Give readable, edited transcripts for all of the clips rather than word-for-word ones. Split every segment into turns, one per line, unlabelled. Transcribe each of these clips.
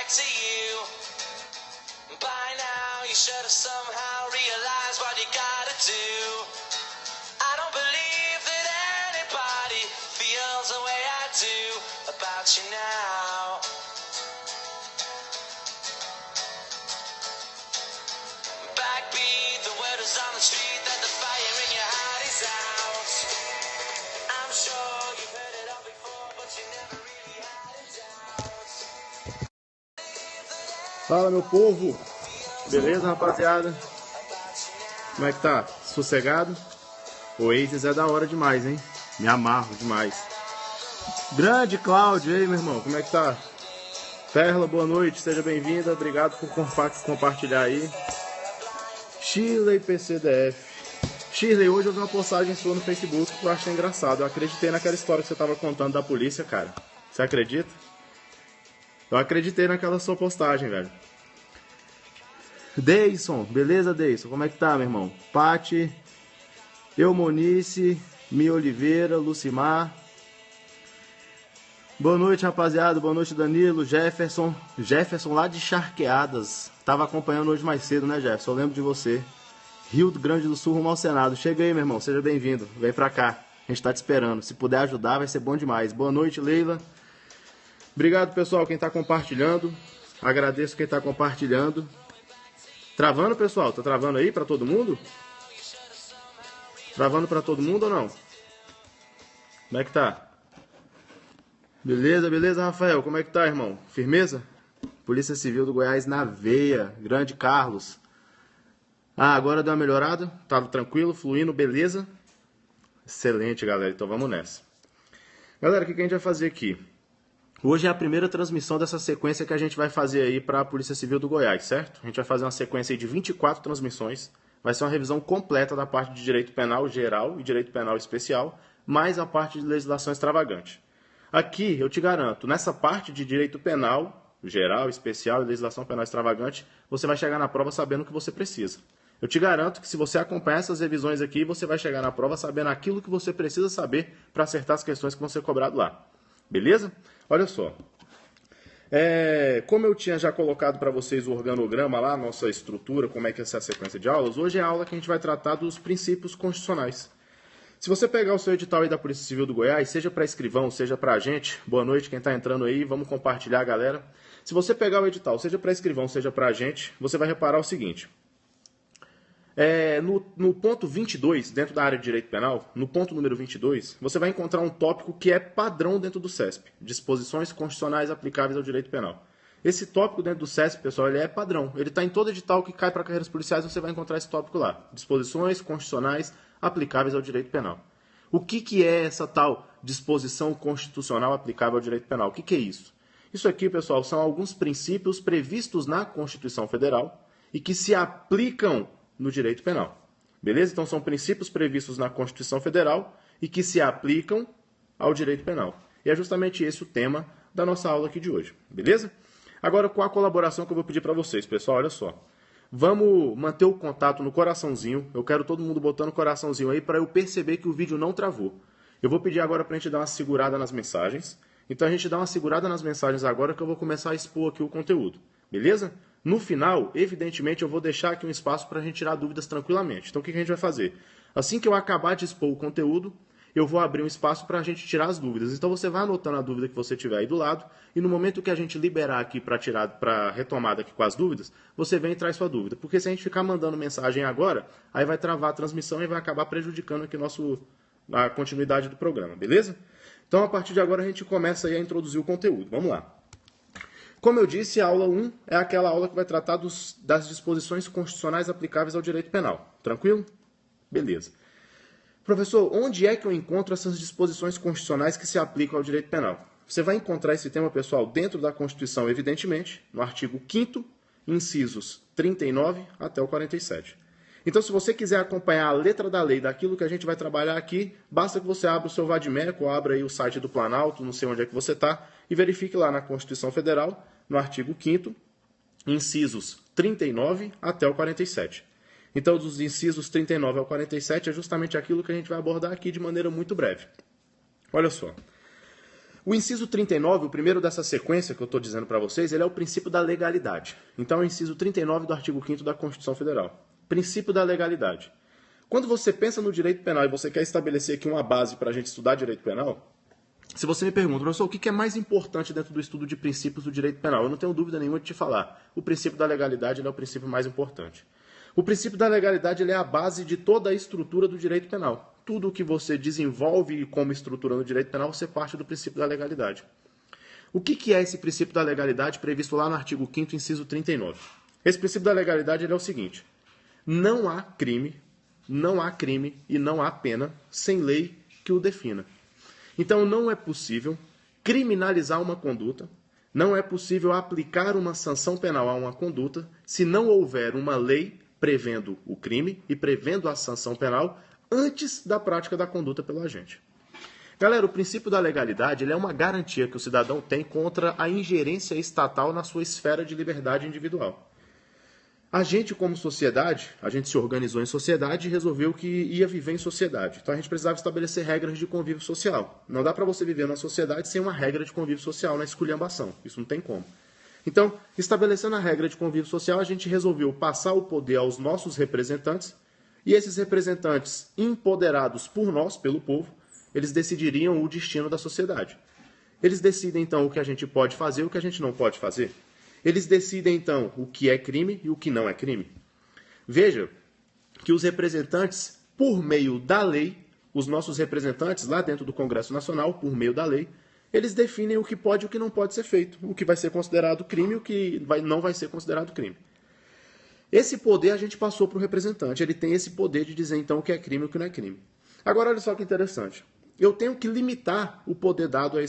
back to you. By now you should have somehow realized what you gotta do. I don't believe that anybody feels the way I do about you now. Backbeat, the word is on the street that the fire in your heart is out. I'm sure you've heard it all before, but you never really had it out.
Fala, meu povo, beleza, rapaziada? Como é que tá? Sossegado? O Oasis é da hora demais, hein? Me amarro demais. Grande Cláudio, e aí, meu irmão, como é que tá? Perla, boa noite, seja bem-vinda, obrigado por compartilhar aí. Shirley PCDF. Shirley, hoje eu vi uma postagem sua no Facebook que eu achei engraçado. Eu acreditei naquela história que você tava contando da polícia, cara. Você acredita? Eu acreditei naquela sua postagem, velho. Deison, beleza, Deison? Como é que tá, meu irmão? Pati, Eumonice, Mia Oliveira, Lucimar. Boa noite, rapaziada. Boa noite, Danilo, Jefferson. Jefferson lá de Charqueadas. Tava acompanhando hoje mais cedo, né, Jefferson? Eu lembro de você. Rio Grande do Sul, rumo ao Senado. Chega aí, meu irmão. Seja bem-vindo. Vem pra cá. A gente tá te esperando. Se puder ajudar, vai ser bom demais. Boa noite, Leila. Obrigado, pessoal, quem tá compartilhando. Agradeço quem tá compartilhando. Travando, pessoal? Tá travando aí pra todo mundo? Travando pra todo mundo ou não? Como é que tá? Beleza, beleza, Rafael? Como é que tá, irmão? Firmeza? Polícia Civil do Goiás na veia. Grande Carlos. Ah, agora deu uma melhorada? Tava tranquilo, fluindo, beleza? Excelente, galera. Então vamos nessa. Galera, o que a gente vai fazer aqui? Hoje é a primeira transmissão dessa sequência que a gente vai fazer aí para a Polícia Civil do Goiás, certo? A gente vai fazer uma sequência aí de 24 transmissões. Vai ser uma revisão completa da parte de direito penal geral e direito penal especial, mais a parte de legislação extravagante. Aqui, eu te garanto, nessa parte de direito penal geral, especial e legislação penal extravagante, você vai chegar na prova sabendo o que você precisa. Eu te garanto que se você acompanhar essas revisões aqui, você vai chegar na prova sabendo aquilo que você precisa saber para acertar as questões que vão ser cobradas lá. Beleza? Olha só. Como eu tinha já colocado para vocês o organograma lá, nossa estrutura, como é que é essa sequência de aulas, hoje é a aula que a gente vai tratar dos princípios constitucionais. Se você pegar o seu edital aí da Polícia Civil do Goiás, seja para escrivão, seja para agente, boa noite quem está entrando aí, vamos compartilhar, galera. Se você pegar o edital, seja para escrivão, seja para agente, você vai reparar o seguinte. No ponto 22, dentro da área de direito penal, no ponto número 22, você vai encontrar um tópico que é padrão dentro do CESP, disposições constitucionais aplicáveis ao direito penal. Esse tópico dentro do CESP, pessoal, ele é padrão. Ele está em todo edital que cai para carreiras policiais, você vai encontrar esse tópico lá. Disposições constitucionais aplicáveis ao direito penal. O que é essa tal disposição constitucional aplicável ao direito penal? O que é isso? Isso aqui, pessoal, são alguns princípios previstos na Constituição Federal e que se aplicam no direito penal. Beleza? Então são princípios previstos na Constituição Federal e que se aplicam ao direito penal. E é justamente esse o tema da nossa aula aqui de hoje. Beleza? Agora, qual a colaboração que eu vou pedir para vocês, pessoal? Olha só. Vamos manter o contato no coraçãozinho. Eu quero todo mundo botando coraçãozinho aí para eu perceber que o vídeo não travou. Eu vou pedir agora para a gente dar uma segurada nas mensagens. Então a gente dá uma segurada nas mensagens agora que eu vou começar a expor aqui o conteúdo. Beleza? No final, evidentemente, eu vou deixar aqui um espaço para a gente tirar dúvidas tranquilamente. Então o que a gente vai fazer? Assim que eu acabar de expor o conteúdo, eu vou abrir um espaço para a gente tirar as dúvidas. Então você vai anotando a dúvida que você tiver aí do lado, e no momento que a gente liberar aqui para retomada aqui com as dúvidas, você vem e traz sua dúvida. Porque se a gente ficar mandando mensagem agora, aí vai travar a transmissão e vai acabar prejudicando aqui a continuidade do programa, beleza? Então a partir de agora a gente começa aí a introduzir o conteúdo. Vamos lá. Como eu disse, a aula 1 é aquela aula que vai tratar das disposições constitucionais aplicáveis ao direito penal. Tranquilo? Beleza. Professor, onde é que eu encontro essas disposições constitucionais que se aplicam ao direito penal? Você vai encontrar esse tema, pessoal, dentro da Constituição, evidentemente, no artigo 5º, incisos 39 até o 47. Então, se você quiser acompanhar a letra da lei daquilo que a gente vai trabalhar aqui, basta que você abra o seu Vadimeco, ou abra aí o site do Planalto, não sei onde é que você está, e verifique lá na Constituição Federal, no artigo 5º, incisos 39 até o 47. Então, dos incisos 39 ao 47 é justamente aquilo que a gente vai abordar aqui de maneira muito breve. Olha só. O inciso 39, o primeiro dessa sequência que eu estou dizendo para vocês, ele é o princípio da legalidade. Então, é o inciso 39 do artigo 5º da Constituição Federal. Princípio da legalidade. Quando você pensa no direito penal e você quer estabelecer aqui uma base para a gente estudar direito penal, se você me pergunta, professor, o que é mais importante dentro do estudo de princípios do direito penal? Eu não tenho dúvida nenhuma de te falar. O princípio da legalidade é o princípio mais importante. O princípio da legalidade ele é a base de toda a estrutura do direito penal. Tudo o que você desenvolve como estrutura no direito penal, você parte do princípio da legalidade. O que é esse princípio da legalidade previsto lá no artigo 5º, inciso 39? Esse princípio da legalidade ele é o seguinte: não há crime e não há pena sem lei que o defina. Então, não é possível criminalizar uma conduta, não é possível aplicar uma sanção penal a uma conduta se não houver uma lei prevendo o crime e prevendo a sanção penal antes da prática da conduta pelo agente. Galera, o princípio da legalidade ele é uma garantia que o cidadão tem contra a ingerência estatal na sua esfera de liberdade individual. A gente, como sociedade, a gente se organizou em sociedade e resolveu que ia viver em sociedade. Então a gente precisava estabelecer regras de convívio social. Não dá para você viver na sociedade sem uma regra de convívio social na esculhambação. Isso não tem como. Então, estabelecendo a regra de convívio social, a gente resolveu passar o poder aos nossos representantes e esses representantes, empoderados por nós, pelo povo, eles decidiriam o destino da sociedade. Eles decidem, então, o que a gente pode fazer e o que a gente não pode fazer. Eles decidem, então, o que é crime e o que não é crime. Veja que os representantes, por meio da lei, os nossos representantes lá dentro do Congresso Nacional, por meio da lei, eles definem o que pode e o que não pode ser feito, o que vai ser considerado crime e o que não vai ser considerado crime. Esse poder a gente passou para o representante, ele tem esse poder de dizer, então, o que é crime e o que não é crime. Agora, olha só que interessante. Eu tenho que limitar o poder dado a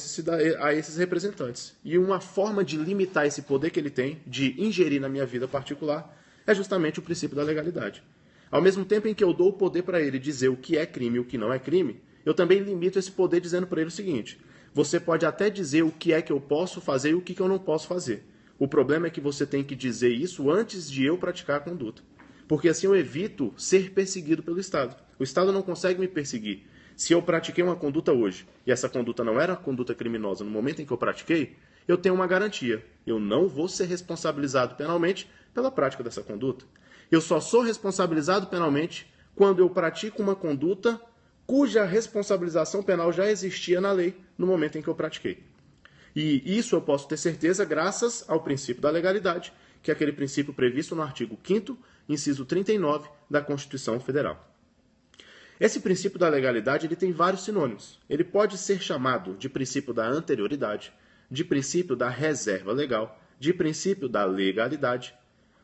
esses representantes. E uma forma de limitar esse poder que ele tem, de ingerir na minha vida particular, é justamente o princípio da legalidade. Ao mesmo tempo em que eu dou o poder para ele dizer o que é crime e o que não é crime, eu também limito esse poder dizendo para ele o seguinte: você pode até dizer o que é que eu posso fazer e o que eu não posso fazer. O problema é que você tem que dizer isso antes de eu praticar a conduta. Porque assim eu evito ser perseguido pelo Estado. O Estado não consegue me perseguir. Se eu pratiquei uma conduta hoje, e essa conduta não era conduta criminosa no momento em que eu pratiquei, eu tenho uma garantia. Eu não vou ser responsabilizado penalmente pela prática dessa conduta. Eu só sou responsabilizado penalmente quando eu pratico uma conduta cuja responsabilização penal já existia na lei no momento em que eu pratiquei. E isso eu posso ter certeza graças ao princípio da legalidade, que é aquele princípio previsto no artigo 5º, inciso 39 da Constituição Federal. Esse princípio da legalidade ele tem vários sinônimos. Ele pode ser chamado de princípio da anterioridade, de princípio da reserva legal, de princípio da legalidade.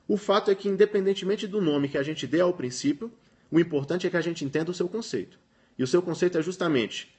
O fato é que, independentemente do nome que a gente dê ao princípio, o importante é que a gente entenda o seu conceito. E o seu conceito é justamente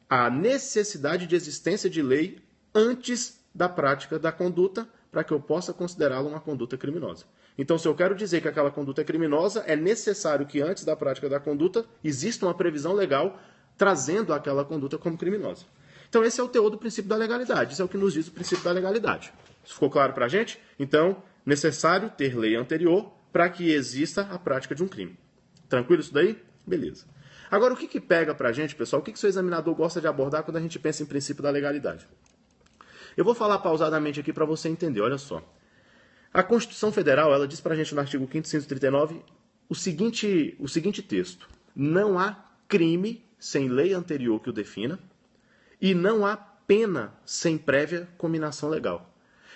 a necessidade de existência de lei antes da prática da conduta para que eu possa considerá-la uma conduta criminosa. Então, se eu quero dizer que aquela conduta é criminosa, é necessário que antes da prática da conduta exista uma previsão legal trazendo aquela conduta como criminosa. Então, esse é o teor do princípio da legalidade. Isso é o que nos diz o princípio da legalidade. Isso ficou claro para a gente? Então, necessário ter lei anterior para que exista a prática de um crime. Tranquilo isso daí? Beleza. Agora, o que pega para a gente, pessoal? O que o seu examinador gosta de abordar quando a gente pensa em princípio da legalidade? Eu vou falar pausadamente aqui para você entender, olha só. A Constituição Federal, ela diz para a gente no artigo 5º, 139, o seguinte texto: não há crime sem lei anterior que o defina e não há pena sem prévia cominação legal.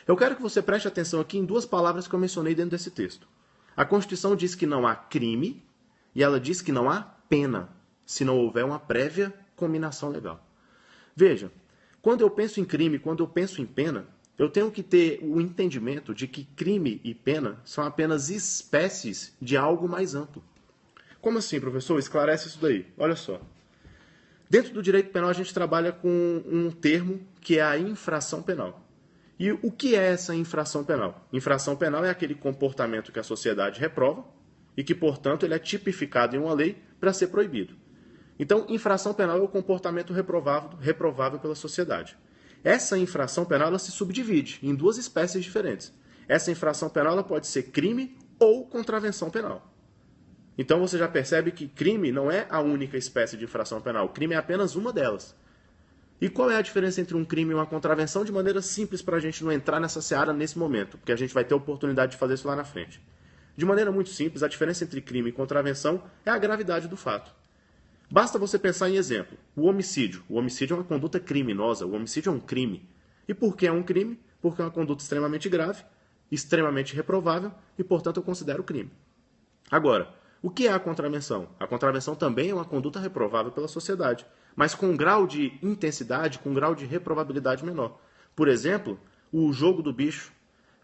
Eu quero que você preste atenção aqui em duas palavras que eu mencionei dentro desse texto. A Constituição diz que não há crime e ela diz que não há pena se não houver uma prévia cominação legal. Veja, quando eu penso em crime, quando eu penso em pena, eu tenho que ter o entendimento de que crime e pena são apenas espécies de algo mais amplo. Como assim, professor? Esclarece isso daí. Olha só. Dentro do direito penal, a gente trabalha com um termo que é a infração penal. E o que é essa infração penal? Infração penal é aquele comportamento que a sociedade reprova e que, portanto, ele é tipificado em uma lei para ser proibido. Então, infração penal é o comportamento reprovável pela sociedade. Essa infração penal ela se subdivide em duas espécies diferentes. Essa infração penal ela pode ser crime ou contravenção penal. Então você já percebe que crime não é a única espécie de infração penal. O crime é apenas uma delas. E qual é a diferença entre um crime e uma contravenção? De maneira simples para a gente não entrar nessa seara nesse momento, porque a gente vai ter a oportunidade de fazer isso lá na frente. De maneira muito simples, a diferença entre crime e contravenção é a gravidade do fato. Basta você pensar em exemplo. O homicídio. O homicídio é uma conduta criminosa. O homicídio é um crime. E por que é um crime? Porque é uma conduta extremamente grave, extremamente reprovável e, portanto, eu considero crime. Agora, o que é a contravenção? A contravenção também é uma conduta reprovável pela sociedade, mas com um grau de intensidade, com um grau de reprovabilidade menor. Por exemplo, o jogo do bicho,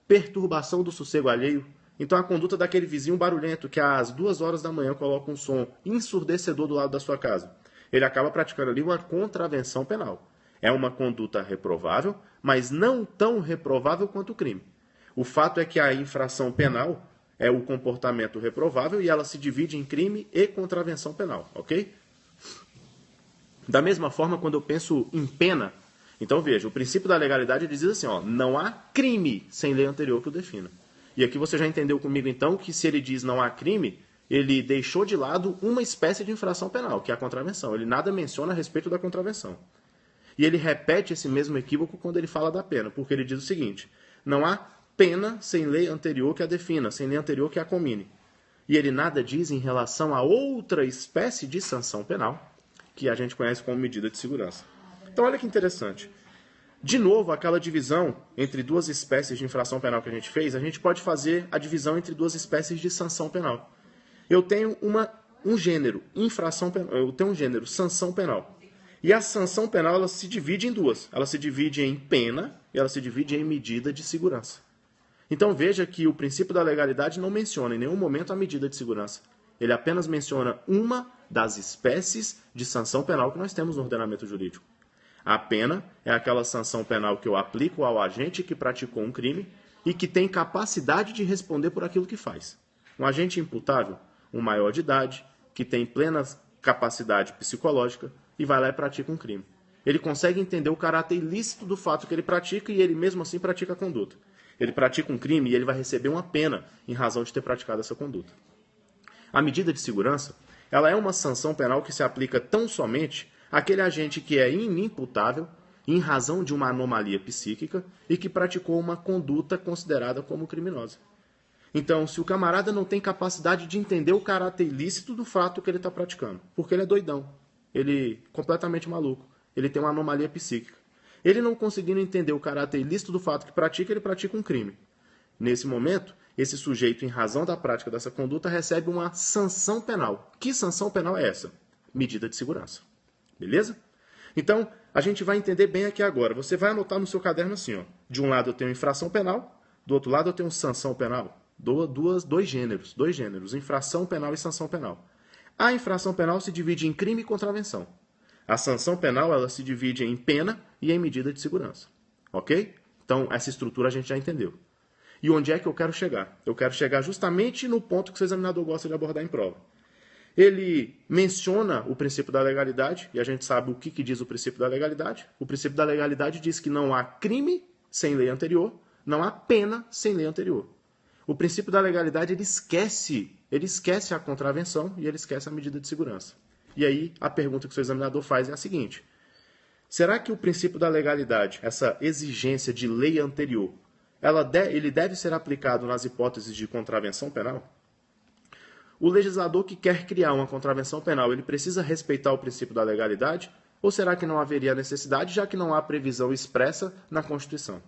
perturbação do sossego alheio. Então a conduta daquele vizinho barulhento que às 2 horas da manhã coloca um som ensurdecedor do lado da sua casa. Ele acaba praticando ali uma contravenção penal. É uma conduta reprovável, mas não tão reprovável quanto o crime. O fato é que a infração penal é o comportamento reprovável e ela se divide em crime e contravenção penal, ok? Da mesma forma, quando eu penso em pena, então veja, o princípio da legalidade diz assim, ó, não há crime sem lei anterior que o defina. E aqui você já entendeu comigo então que se ele diz não há crime, ele deixou de lado uma espécie de infração penal, que é a contravenção. Ele nada menciona a respeito da contravenção. E ele repete esse mesmo equívoco quando ele fala da pena, porque ele diz o seguinte, não há pena sem lei anterior que a defina, sem lei anterior que a comine. E ele nada diz em relação a outra espécie de sanção penal, que a gente conhece como medida de segurança. Então olha que interessante. De novo, aquela divisão entre duas espécies de infração penal que a gente fez, a gente pode fazer a divisão entre duas espécies de sanção penal. Eu tenho um gênero, infração penal, eu tenho um gênero, sanção penal. E a sanção penal ela se divide em duas. Ela se divide em pena e ela se divide em medida de segurança. Então veja que o princípio da legalidade não menciona em nenhum momento a medida de segurança. Ele apenas menciona uma das espécies de sanção penal que nós temos no ordenamento jurídico. A pena é aquela sanção penal que eu aplico ao agente que praticou um crime e que tem capacidade de responder por aquilo que faz. Um agente imputável, um maior de idade, que tem plena capacidade psicológica e vai lá e pratica um crime. Ele consegue entender o caráter ilícito do fato que ele pratica e ele mesmo assim pratica a conduta. Ele pratica um crime e ele vai receber uma pena em razão de ter praticado essa conduta. A medida de segurança, ela é uma sanção penal que se aplica tão somente àquele agente que é inimputável em razão de uma anomalia psíquica e que praticou uma conduta considerada como criminosa. Então, se o camarada não tem capacidade de entender o caráter ilícito do fato que ele está praticando, porque ele é doidão, ele é completamente maluco, ele tem uma anomalia psíquica. Ele não conseguindo entender o caráter ilícito do fato que pratica, ele pratica um crime. Nesse momento, esse sujeito, em razão da prática dessa conduta, recebe uma sanção penal. Que sanção penal é essa? Medida de segurança. Beleza? Então, a gente vai entender bem aqui agora. Você vai anotar no seu caderno assim, ó. De um lado eu tenho infração penal, do outro lado eu tenho sanção penal. Dois gêneros, infração penal e sanção penal. A infração penal se divide em crime e contravenção. A sanção penal ela se divide em pena e em medida de segurança. Ok? Então, essa estrutura a gente já entendeu. E onde é que eu quero chegar? Eu quero chegar justamente no ponto que o seu examinador gosta de abordar em prova. Ele menciona o princípio da legalidade, e a gente sabe o que diz o princípio da legalidade. O princípio da legalidade diz que não há crime sem lei anterior, não há pena sem lei anterior. O princípio da legalidade ele esquece a contravenção e ele esquece a medida de segurança. E aí a pergunta que o seu examinador faz é a seguinte: será que o princípio da legalidade, essa exigência de lei anterior, ele deve ser aplicado nas hipóteses de contravenção penal? O legislador que quer criar uma contravenção penal, ele precisa respeitar o princípio da legalidade? Ou será que não haveria necessidade, já que não há previsão expressa na Constituição?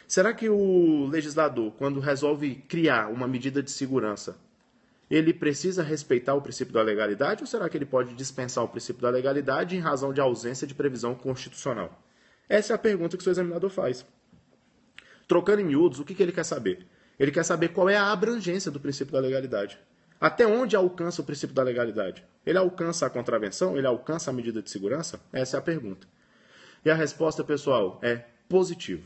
Será que o legislador, quando resolve criar uma medida de segurança, ele precisa respeitar o princípio da legalidade ou será que ele pode dispensar o princípio da legalidade em razão de ausência de previsão constitucional? Essa é a pergunta que o seu examinador faz. Trocando em miúdos, o que ele quer saber? Ele quer saber qual é a abrangência do princípio da legalidade. Até onde alcança o princípio da legalidade? Ele alcança a contravenção? Ele alcança a medida de segurança? Essa é a pergunta. E a resposta, pessoal, é positivo.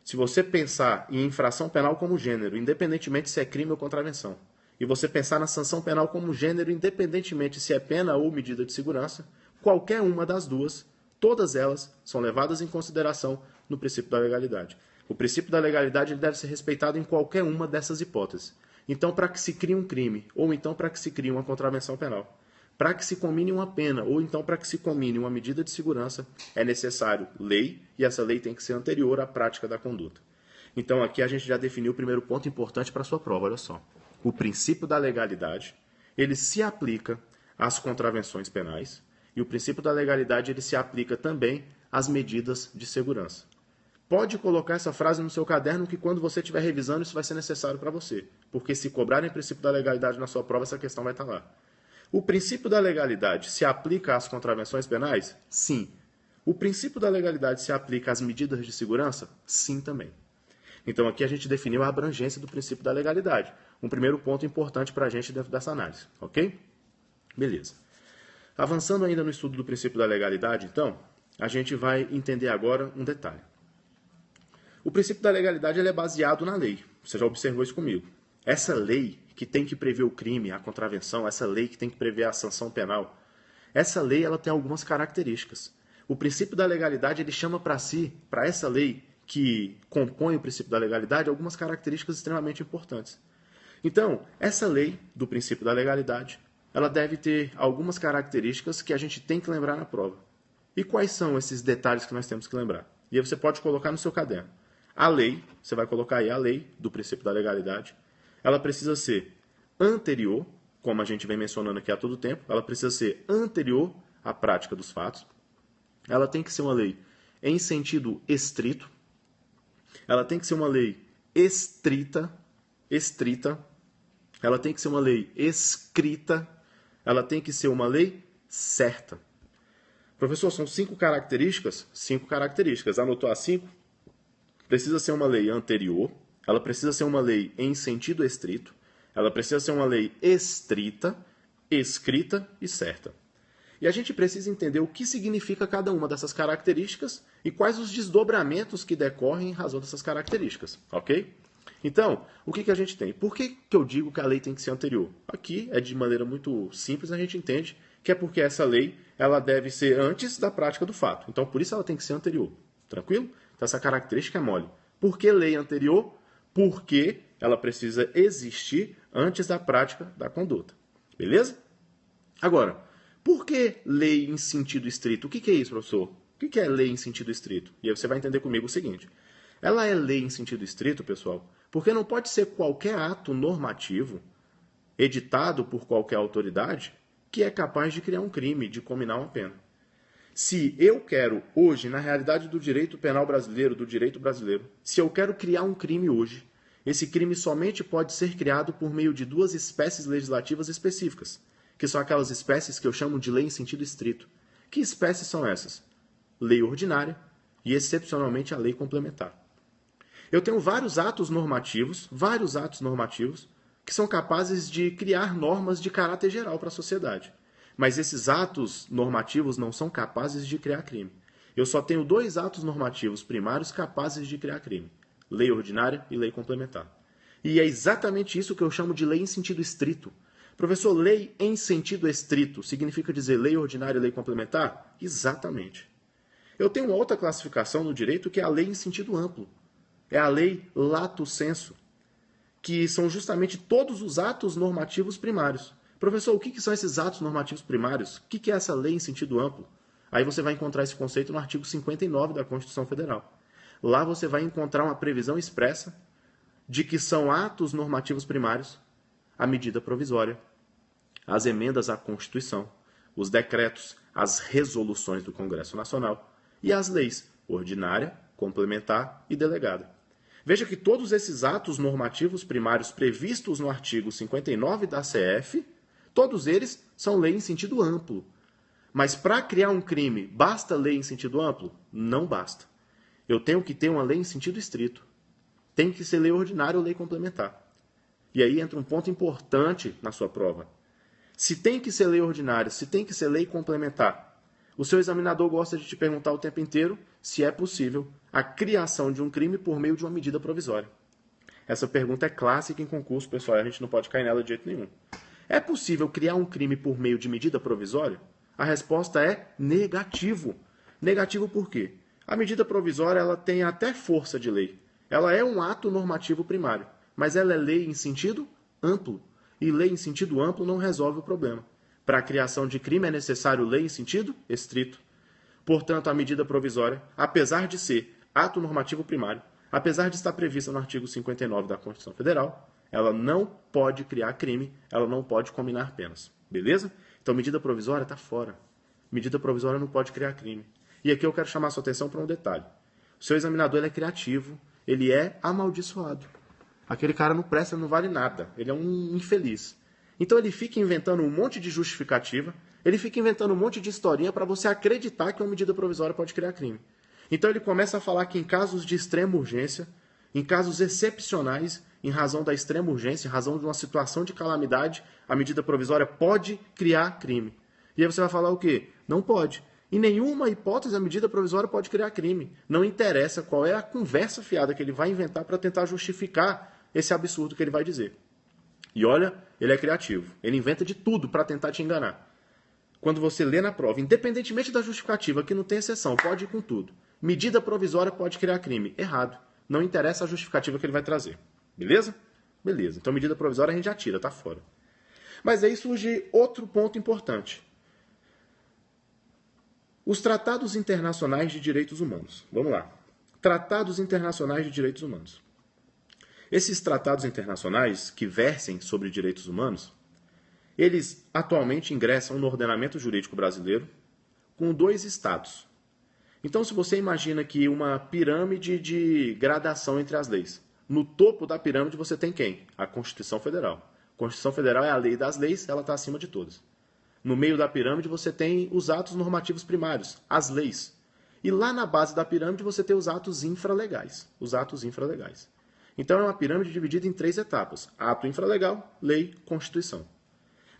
Se você pensar em infração penal como gênero, independentemente se é crime ou contravenção, e você pensar na sanção penal como gênero, independentemente se é pena ou medida de segurança, qualquer uma das duas, todas elas são levadas em consideração no princípio da legalidade. O princípio da legalidade ele deve ser respeitado em qualquer uma dessas hipóteses. Então, para que se crie um crime, ou então para que se crie uma contravenção penal, para que se combine uma pena, ou então para que se combine uma medida de segurança, é necessário lei, e essa lei tem que ser anterior à prática da conduta. Então aqui a gente já definiu o primeiro ponto importante para a sua prova, olha só. O princípio da legalidade, ele se aplica às contravenções penais, e o princípio da legalidade ele se aplica também às medidas de segurança. Pode colocar essa frase no seu caderno que quando você estiver revisando isso vai ser necessário para você, porque se cobrarem o princípio da legalidade na sua prova, essa questão vai estar lá. O princípio da legalidade se aplica às contravenções penais? Sim. O princípio da legalidade se aplica às medidas de segurança? Sim também. Então aqui a gente definiu a abrangência do princípio da legalidade. Um primeiro ponto importante para a gente dentro dessa análise, ok? Beleza. Avançando ainda no estudo do princípio da legalidade, então, a gente vai entender agora um detalhe. O princípio da legalidade ele é baseado na lei. Você já observou isso comigo. Essa lei que tem que prever o crime, a contravenção, essa lei que tem que prever a sanção penal, essa lei ela tem algumas características. O princípio da legalidade ele chama para si, para essa lei que compõe o princípio da legalidade, algumas características extremamente importantes. Então, essa lei do princípio da legalidade, ela deve ter algumas características que a gente tem que lembrar na prova. E quais são esses detalhes que nós temos que lembrar? E aí você pode colocar no seu caderno. A lei, você vai colocar aí a lei do princípio da legalidade, ela precisa ser anterior, como a gente vem mencionando aqui a todo tempo, ela precisa ser anterior à prática dos fatos, ela tem que ser uma lei em sentido estrito, ela tem que ser uma lei estrita, ela tem que ser uma lei escrita, ela tem que ser uma lei certa. Professor, são 5 características? 5 características. Anotou as 5? Precisa ser uma lei anterior, ela precisa ser uma lei em sentido estrito, ela precisa ser uma lei estrita, escrita e certa. E a gente precisa entender o que significa cada uma dessas características e quais os desdobramentos que decorrem em razão dessas características, ok? Então, o que a gente tem? Por que eu digo que a lei tem que ser anterior? Aqui é de maneira muito simples, a gente entende que é porque essa lei ela deve ser antes da prática do fato. Então, por isso ela tem que ser anterior. Tranquilo? Então, essa característica é mole. Por que lei anterior? Porque ela precisa existir antes da prática da conduta. Beleza? Agora, por que lei em sentido estrito? O que é isso, professor? O que é lei em sentido estrito? E aí você vai entender comigo o seguinte. Ela é lei em sentido estrito, pessoal, porque não pode ser qualquer ato normativo editado por qualquer autoridade que é capaz de criar um crime, de cominar uma pena. Se eu quero hoje, na realidade do direito penal brasileiro, do direito brasileiro, se eu quero criar um crime hoje, esse crime somente pode ser criado por meio de 2 espécies legislativas específicas, que são aquelas espécies que eu chamo de lei em sentido estrito. Que espécies são essas? Lei ordinária e, excepcionalmente, a lei complementar. Eu tenho vários atos normativos, que são capazes de criar normas de caráter geral para a sociedade. Mas esses atos normativos não são capazes de criar crime. Eu só tenho 2 atos normativos primários capazes de criar crime. Lei ordinária e lei complementar. E é exatamente isso que eu chamo de lei em sentido estrito. Professor, lei em sentido estrito significa dizer lei ordinária e lei complementar? Exatamente. Eu tenho uma outra classificação no direito que é a lei em sentido amplo. É a lei lato sensu, que são justamente todos os atos normativos primários. Professor, o que são esses atos normativos primários? O que é essa lei em sentido amplo? Aí você vai encontrar esse conceito no artigo 59 da Constituição Federal. Lá você vai encontrar uma previsão expressa de que são atos normativos primários a medida provisória, as emendas à Constituição, os decretos, as resoluções do Congresso Nacional e as leis ordinária, complementar e delegada. Veja que todos esses atos normativos primários previstos no artigo 59 da CF, todos eles são lei em sentido amplo. Mas para criar um crime, basta lei em sentido amplo? Não basta. Eu tenho que ter uma lei em sentido estrito. Tem que ser lei ordinária ou lei complementar. E aí entra um ponto importante na sua prova. Se tem que ser lei ordinária, se tem que ser lei complementar, o seu examinador gosta de te perguntar o tempo inteiro se é possível a criação de um crime por meio de uma medida provisória. Essa pergunta é clássica em concurso, pessoal, e a gente não pode cair nela de jeito nenhum. É possível criar um crime por meio de medida provisória? A resposta é negativo. Negativo por quê? A medida provisória ela tem até força de lei. Ela é um ato normativo primário, mas ela é lei em sentido amplo. E lei em sentido amplo não resolve o problema. Para a criação de crime é necessário lei em sentido estrito. Portanto, a medida provisória, apesar de ser ato normativo primário, apesar de estar prevista no artigo 59 da Constituição Federal, ela não pode criar crime, ela não pode combinar penas. Beleza? Então, medida provisória está fora. Medida provisória não pode criar crime. E aqui eu quero chamar a sua atenção para um detalhe. O seu examinador ele é criativo, ele é amaldiçoado. Aquele cara não presta, não vale nada. Ele é um infeliz. Então ele fica inventando um monte de justificativa, ele fica inventando um monte de historinha para você acreditar que uma medida provisória pode criar crime. Então ele começa a falar que em casos de extrema urgência, em casos excepcionais, em razão da extrema urgência, em razão de uma situação de calamidade, a medida provisória pode criar crime. E aí você vai falar o quê? Não pode. Em nenhuma hipótese a medida provisória pode criar crime. Não interessa qual é a conversa fiada que ele vai inventar para tentar justificar esse absurdo que ele vai dizer. E olha, ele é criativo. Ele inventa de tudo para tentar te enganar. Quando você lê na prova, independentemente da justificativa, que não tem exceção, pode ir com tudo. Medida provisória pode criar crime. Errado. Não interessa a justificativa que ele vai trazer. Beleza? Beleza. Então, medida provisória a gente já tira, tá fora. Mas aí surge outro ponto importante. Os tratados internacionais de direitos humanos. Vamos lá. Tratados internacionais de direitos humanos. Esses tratados internacionais que versem sobre direitos humanos, eles atualmente ingressam no ordenamento jurídico brasileiro com 2 estados. Então, se você imagina que uma pirâmide de gradação entre as leis, no topo da pirâmide você tem quem? A Constituição Federal. A Constituição Federal é a lei das leis, ela está acima de todas. No meio da pirâmide você tem os atos normativos primários, as leis. E lá na base da pirâmide você tem os atos infralegais. Os atos infralegais. Então é uma pirâmide dividida em 3 etapas. Ato infralegal, lei, Constituição.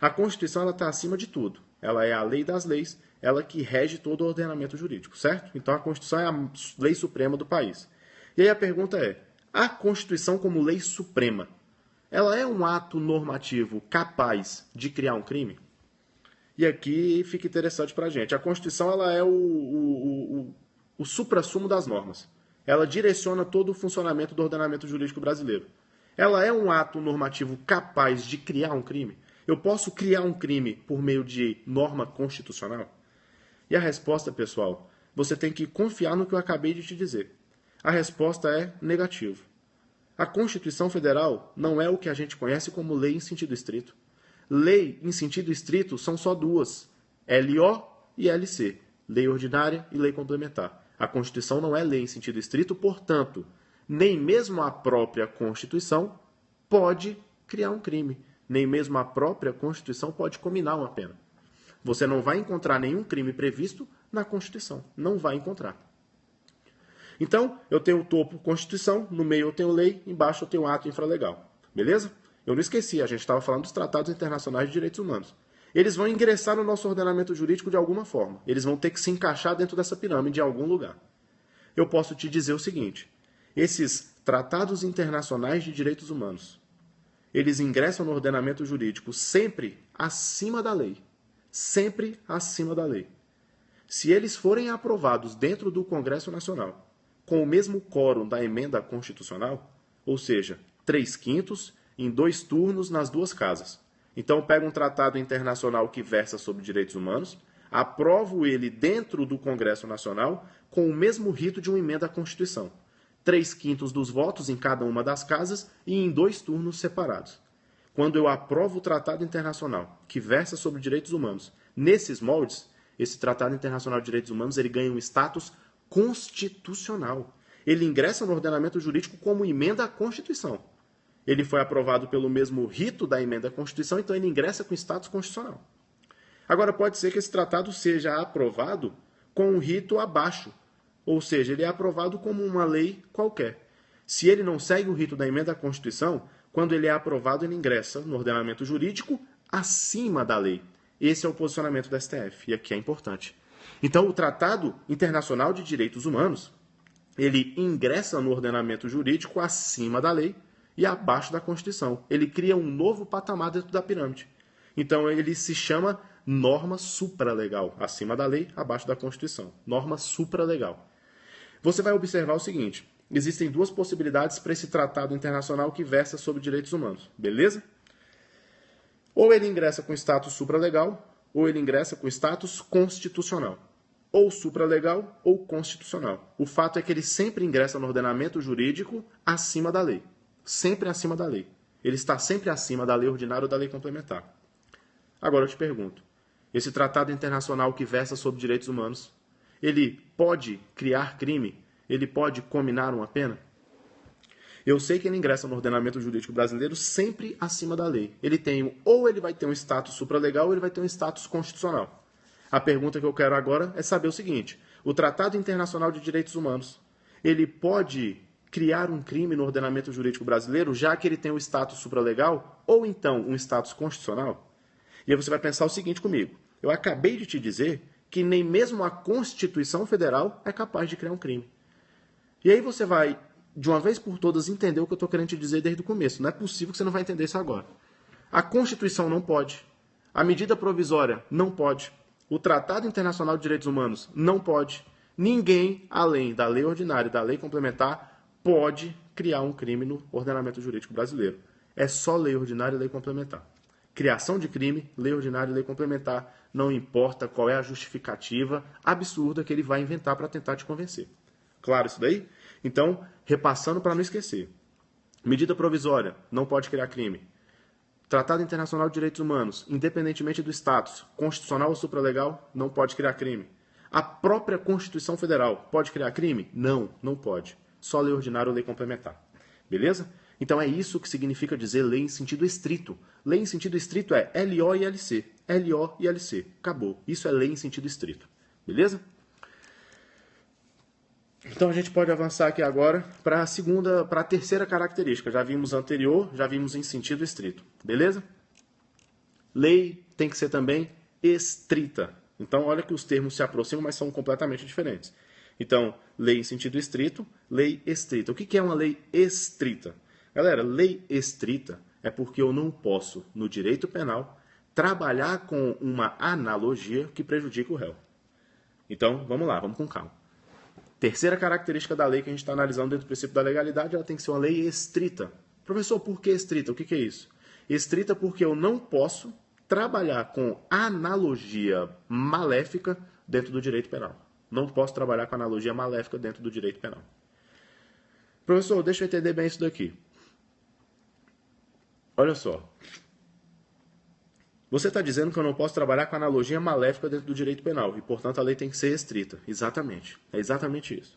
A Constituição está acima de tudo. Ela é a lei das leis, ela que rege todo o ordenamento jurídico, certo? Então a Constituição é a lei suprema do país. E aí a pergunta é, a Constituição como lei suprema, ela é um ato normativo capaz de criar um crime? E aqui fica interessante para a gente. A Constituição ela é o suprassumo das normas. Ela direciona todo o funcionamento do ordenamento jurídico brasileiro. Ela é um ato normativo capaz de criar um crime? Eu posso criar um crime por meio de norma constitucional? E a resposta, pessoal, você tem que confiar no que eu acabei de te dizer. A resposta é negativo. A Constituição Federal não é o que a gente conhece como lei em sentido estrito. Lei em sentido estrito são só 2, LO e LC, lei ordinária e lei complementar. A Constituição não é lei em sentido estrito, portanto, nem mesmo a própria Constituição pode criar um crime. Nem mesmo a própria Constituição pode cominar uma pena. Você não vai encontrar nenhum crime previsto na Constituição. Não vai encontrar. Então, eu tenho o topo Constituição, no meio eu tenho lei, embaixo eu tenho ato infralegal. Beleza? Eu não esqueci, a gente estava falando dos tratados internacionais de direitos humanos. Eles vão ingressar no nosso ordenamento jurídico de alguma forma. Eles vão ter que se encaixar dentro dessa pirâmide em algum lugar. Eu posso te dizer o seguinte, esses tratados internacionais de direitos humanos, eles ingressam no ordenamento jurídico sempre acima da lei. Sempre acima da lei. Se eles forem aprovados dentro do Congresso Nacional, com o mesmo quórum da emenda constitucional, ou seja, 3/5 em 2 turnos nas 2 casas. Então, pego um tratado internacional que versa sobre direitos humanos, aprovo ele dentro do Congresso Nacional com o mesmo rito de uma emenda à Constituição. 3/5 dos votos em cada uma das casas e em 2 turnos separados. Quando eu aprovo o Tratado Internacional que versa sobre direitos humanos nesses moldes, esse Tratado Internacional de Direitos Humanos ele ganha um status constitucional. Ele ingressa no ordenamento jurídico como emenda à Constituição. Ele foi aprovado pelo mesmo rito da emenda à Constituição, então ele ingressa com status constitucional. Agora, pode ser que esse tratado seja aprovado com um rito abaixo, ou seja, ele é aprovado como uma lei qualquer. Se ele não segue o rito da emenda à Constituição, quando ele é aprovado, ele ingressa no ordenamento jurídico acima da lei. Esse é o posicionamento do STF, e aqui é importante. Então, o Tratado Internacional de Direitos Humanos, ele ingressa no ordenamento jurídico acima da lei e abaixo da Constituição. Ele cria um novo patamar dentro da pirâmide. Então, ele se chama norma supralegal, acima da lei, abaixo da Constituição. Norma supralegal. Você vai observar o seguinte, existem 2 possibilidades para esse tratado internacional que versa sobre direitos humanos, beleza? Ou ele ingressa com status supralegal, ou ele ingressa com status constitucional. Ou supralegal ou constitucional. O fato é que ele sempre ingressa no ordenamento jurídico acima da lei. Sempre acima da lei. Ele está sempre acima da lei ordinária ou da lei complementar. Agora eu te pergunto, esse tratado internacional que versa sobre direitos humanos, ele pode criar crime? Ele pode cominar uma pena? Eu sei que ele ingressa no ordenamento jurídico brasileiro sempre acima da lei. Ou ele vai ter um status supralegal ou ele vai ter um status constitucional. A pergunta que eu quero agora é saber o seguinte: o Tratado Internacional de Direitos Humanos, ele pode criar um crime no ordenamento jurídico brasileiro, já que ele tem um status supralegal ou então um status constitucional? E aí você vai pensar o seguinte comigo: eu acabei de te dizer que nem mesmo a Constituição Federal é capaz de criar um crime. E aí você vai, de uma vez por todas, entender o que eu estou querendo te dizer desde o começo. Não é possível que você não vai entender isso agora. A Constituição não pode. A medida provisória não pode. O Tratado Internacional de Direitos Humanos não pode. Ninguém, além da lei ordinária e da lei complementar, pode criar um crime no ordenamento jurídico brasileiro. É só lei ordinária e lei complementar. Criação de crime, lei ordinária e lei complementar. Não importa qual é a justificativa absurda que ele vai inventar para tentar te convencer. Claro isso daí? Então, repassando para não esquecer. Medida provisória, não pode criar crime. Tratado Internacional de Direitos Humanos, independentemente do status, constitucional ou supralegal, não pode criar crime. A própria Constituição Federal pode criar crime? Não, não pode. Só lei ordinária ou lei complementar. Beleza? Então é isso que significa dizer lei em sentido estrito. Lei em sentido estrito é LO e LC. LO e LC. Acabou. Isso é lei em sentido estrito. Beleza? Então a gente pode avançar aqui agora para a terceira característica. Já vimos a anterior, já vimos em sentido estrito. Beleza? Lei tem que ser também estrita. Então olha que os termos se aproximam, mas são completamente diferentes. Então, lei em sentido estrito, lei estrita. O que é uma lei estrita? Galera, lei estrita é porque eu não posso, no direito penal, trabalhar com uma analogia que prejudique o réu. Então, vamos lá, vamos com calma. Terceira característica da lei que a gente está analisando dentro do princípio da legalidade, ela tem que ser uma lei estrita. Professor, por que estrita? O que é isso? Estrita porque eu não posso trabalhar com analogia maléfica dentro do direito penal. Não posso trabalhar com analogia maléfica dentro do direito penal. Professor, deixa eu entender bem isso daqui. Olha só. Você está dizendo que eu não posso trabalhar com analogia maléfica dentro do direito penal e, portanto, a lei tem que ser estrita. Exatamente. É exatamente isso.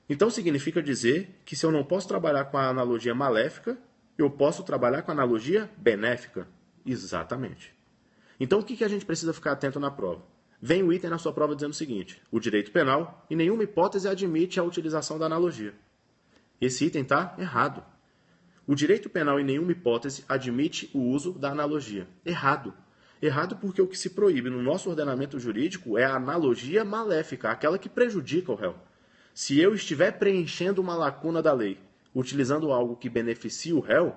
Então, significa dizer que se eu não posso trabalhar com a analogia maléfica, eu posso trabalhar com a analogia benéfica. Exatamente. Então, o que a gente precisa ficar atento na prova? Vem o item na sua prova dizendo o seguinte: o direito penal, em nenhuma hipótese, admite a utilização da analogia. Esse item está errado. O direito penal, em nenhuma hipótese, admite o uso da analogia. Errado. Errado porque o que se proíbe no nosso ordenamento jurídico é a analogia maléfica, aquela que prejudica o réu. Se eu estiver preenchendo uma lacuna da lei, utilizando algo que beneficie o réu,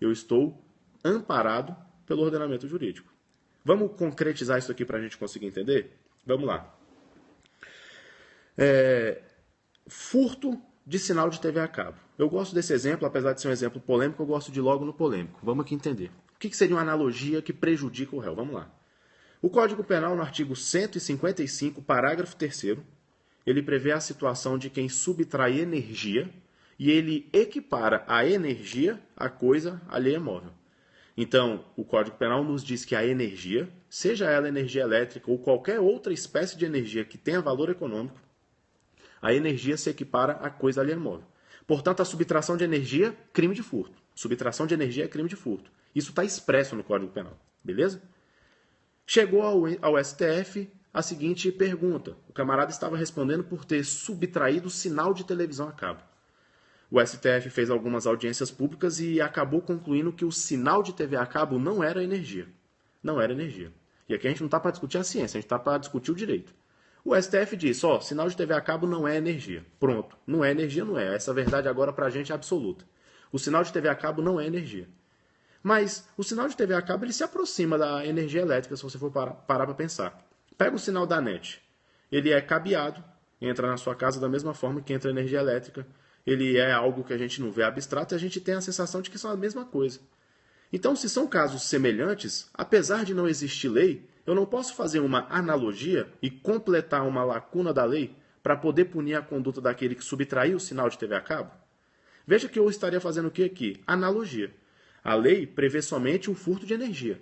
eu estou amparado pelo ordenamento jurídico. Vamos concretizar isso aqui para a gente conseguir entender? Vamos lá. Furto de sinal de TV a cabo. Eu gosto desse exemplo, apesar de ser um exemplo polêmico, eu gosto de ir logo no polêmico. Vamos aqui entender. O que seria uma analogia que prejudica o réu? Vamos lá. O Código Penal, no artigo 155, parágrafo 3º, ele prevê a situação de quem subtrai energia e ele equipara a energia à coisa alheia móvel. Então, o Código Penal nos diz que a energia, seja ela energia elétrica ou qualquer outra espécie de energia que tenha valor econômico, a energia se equipara à coisa alheia móvel. Portanto, a subtração de energia, crime de furto. Subtração de energia é crime de furto. Isso está expresso no Código Penal. Beleza? Chegou ao STF a seguinte pergunta. O camarada estava respondendo por ter subtraído sinal de televisão a cabo. O STF fez algumas audiências públicas e acabou concluindo que o sinal de TV a cabo não era energia. Não era energia. E aqui a gente não está para discutir a ciência, a gente está para discutir o direito. O STF disse, sinal de TV a cabo não é energia. Pronto. Não é energia, não é. Essa verdade agora para a gente é absoluta. O sinal de TV a cabo não é energia. Mas o sinal de TV a cabo ele se aproxima da energia elétrica, se você for parar para pensar. Pega o sinal da NET. Ele é cabeado, entra na sua casa da mesma forma que entra a energia elétrica. Ele é algo que a gente não vê abstrato e a gente tem a sensação de que são a mesma coisa. Então, se são casos semelhantes, apesar de não existir lei, eu não posso fazer uma analogia e completar uma lacuna da lei para poder punir a conduta daquele que subtraiu o sinal de TV a cabo? Veja que eu estaria fazendo o que aqui? Analogia. A lei prevê somente o furto de energia.